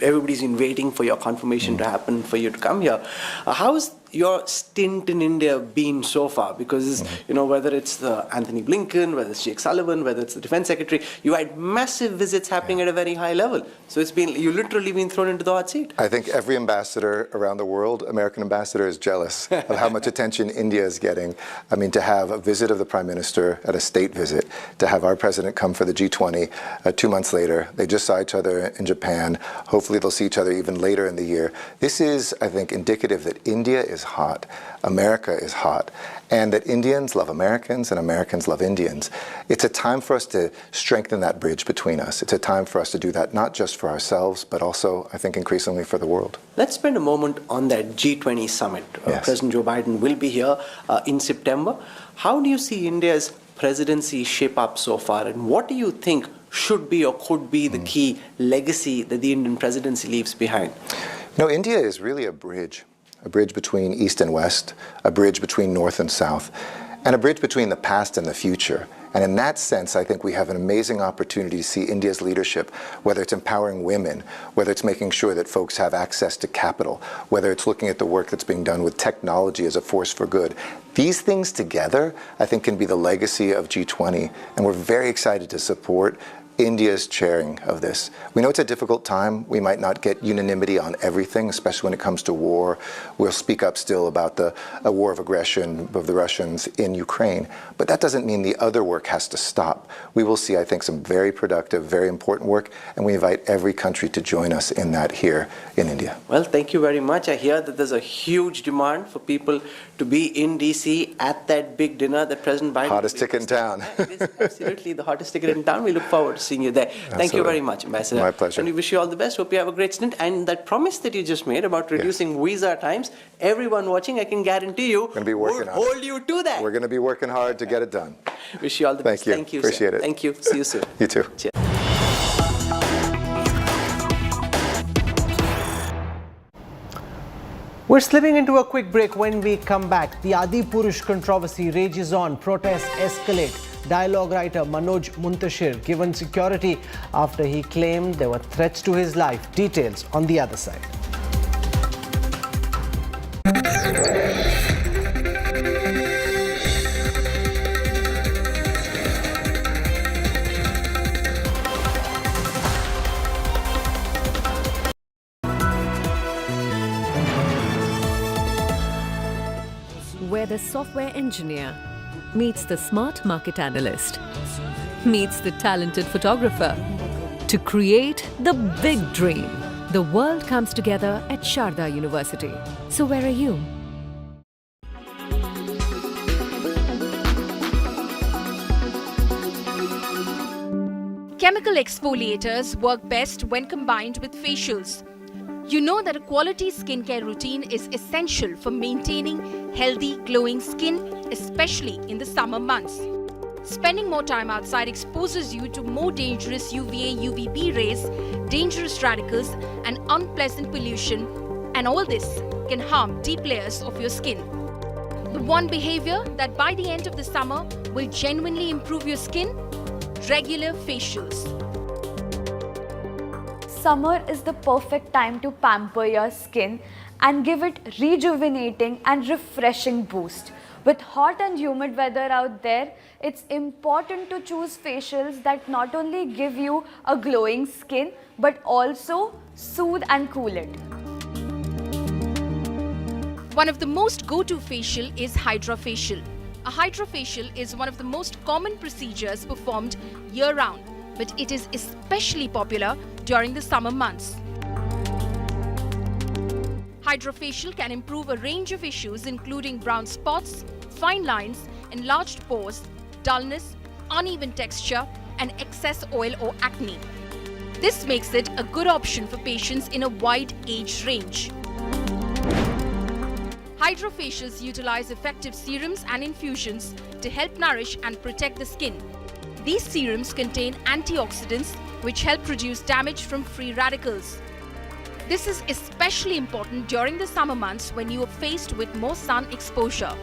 everybody's been waiting for your confirmation to happen for you to come here. How's your stint in India been so far? Because whether it's the Anthony Blinken, whether it's Jake Sullivan, whether it's the Defense Secretary, you had massive visits happening at a very high level. So you literally been thrown into the hot seat. I think every ambassador around the world, American ambassador, is jealous of how much attention India is getting. I mean, to have a visit of the Prime Minister at a state visit, to have our president come for the G20 2 months later. They just saw each other in Japan. Hopefully they'll see each other even later in the year. This is, I think, indicative that India is hot, America is hot, and that Indians love Americans and Americans love Indians. It's a time for us to strengthen that bridge between us. It's a time for us to do that not just for ourselves, but also, I think, increasingly for the world. Let's spend a moment on that G20 summit. Yes. President Joe Biden will be here in September. How do you see India's presidency shape up so far, and what do you think should be or could be the key legacy that the Indian presidency leaves behind? India is really a bridge between East and West, a bridge between North and South, and a bridge between the past and the future. And in that sense, I think we have an amazing opportunity to see India's leadership, whether it's empowering women, whether it's making sure that folks have access to capital, whether it's looking at the work that's being done with technology as a force for good. These things together, I think, can be the legacy of G20, and we're very excited to support India's chairing of this. We know it's a difficult time. We might not get unanimity on everything, especially when it comes to war. We'll speak up still about a war of aggression of the Russians in Ukraine. But that doesn't mean the other work has to stop. We will see, I think, some very productive, very important work, and we invite every country to join us in that here in India. Well, thank you very much. I hear that there's a huge demand for people to be in DC at that big dinner that President Biden... Hottest ticket in town. It is absolutely the hottest ticket in town. We look forward to seeing you there. Thank you very much, Ambassador. My pleasure. And we wish you all the best. Hope you have a great stint. And that promise that you just made about reducing visa times, everyone watching, I can guarantee you, will hold you to that. We're going to be working hard to get it done. Wish you all the best. Thank you. Appreciate it. Thank you. See you soon. You too. Cheers. We're slipping into a quick break. When we come back, the Adipurush controversy rages on. Protests escalate. Dialogue writer Manoj Muntashir given security after he claimed there were threats to his life. Details on the other side. Where the software engineer meets the smart market analyst, meets the talented photographer to create the big dream. The world comes together at Sharda University. So where are you? Chemical exfoliators work best when combined with facials. You know that a quality skincare routine is essential for maintaining healthy, glowing skin, especially in the summer months. Spending more time outside exposes you to more dangerous UVA, UVB rays, dangerous radicals, and unpleasant pollution, and all this can harm deep layers of your skin. The one behavior that by the end of the summer will genuinely improve your skin: regular facials. Summer is the perfect time to pamper your skin and give it rejuvenating and refreshing boost. With hot and humid weather out there, it's important to choose facials that not only give you a glowing skin but also soothe and cool it. One of the most go-to facial is hydrofacial. A hydrofacial is one of the most common procedures performed year-round, but it is especially popular during the summer months. Hydrofacial can improve a range of issues including brown spots, fine lines, enlarged pores, dullness, uneven texture, and excess oil or acne. This makes it a good option for patients in a wide age range. Hydrofacials utilize effective serums and infusions to help nourish and protect the skin. These serums contain antioxidants which help reduce damage from free radicals. This is especially important during the summer months when you are faced with more sun exposure.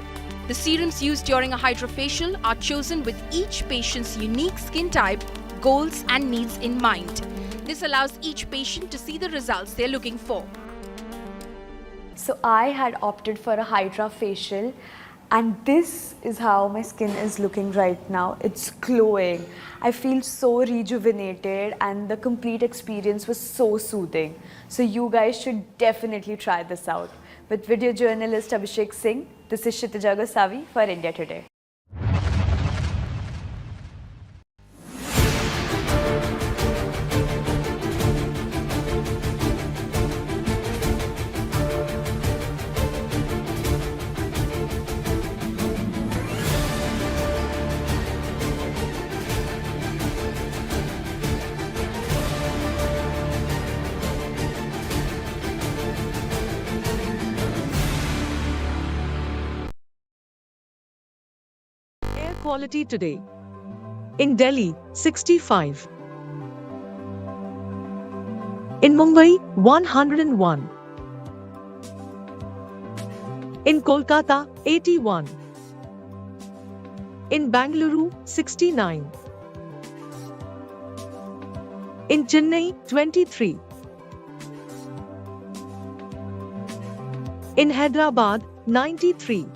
The serums used during a hydrofacial are chosen with each patient's unique skin type, goals and needs in mind. This allows each patient to see the results they're looking for. So I had opted for a hydrofacial, and this is how my skin is looking right now. It's glowing. I feel so rejuvenated and the complete experience was so soothing. So you guys should definitely try this out. With video journalist Abhishek Singh, this is Kshitija Gosavi for India Today. Quality today. In Delhi, 65. In Mumbai, 101. In Kolkata, 81. In Bangalore, 69. In Chennai, 23. In Hyderabad, 93.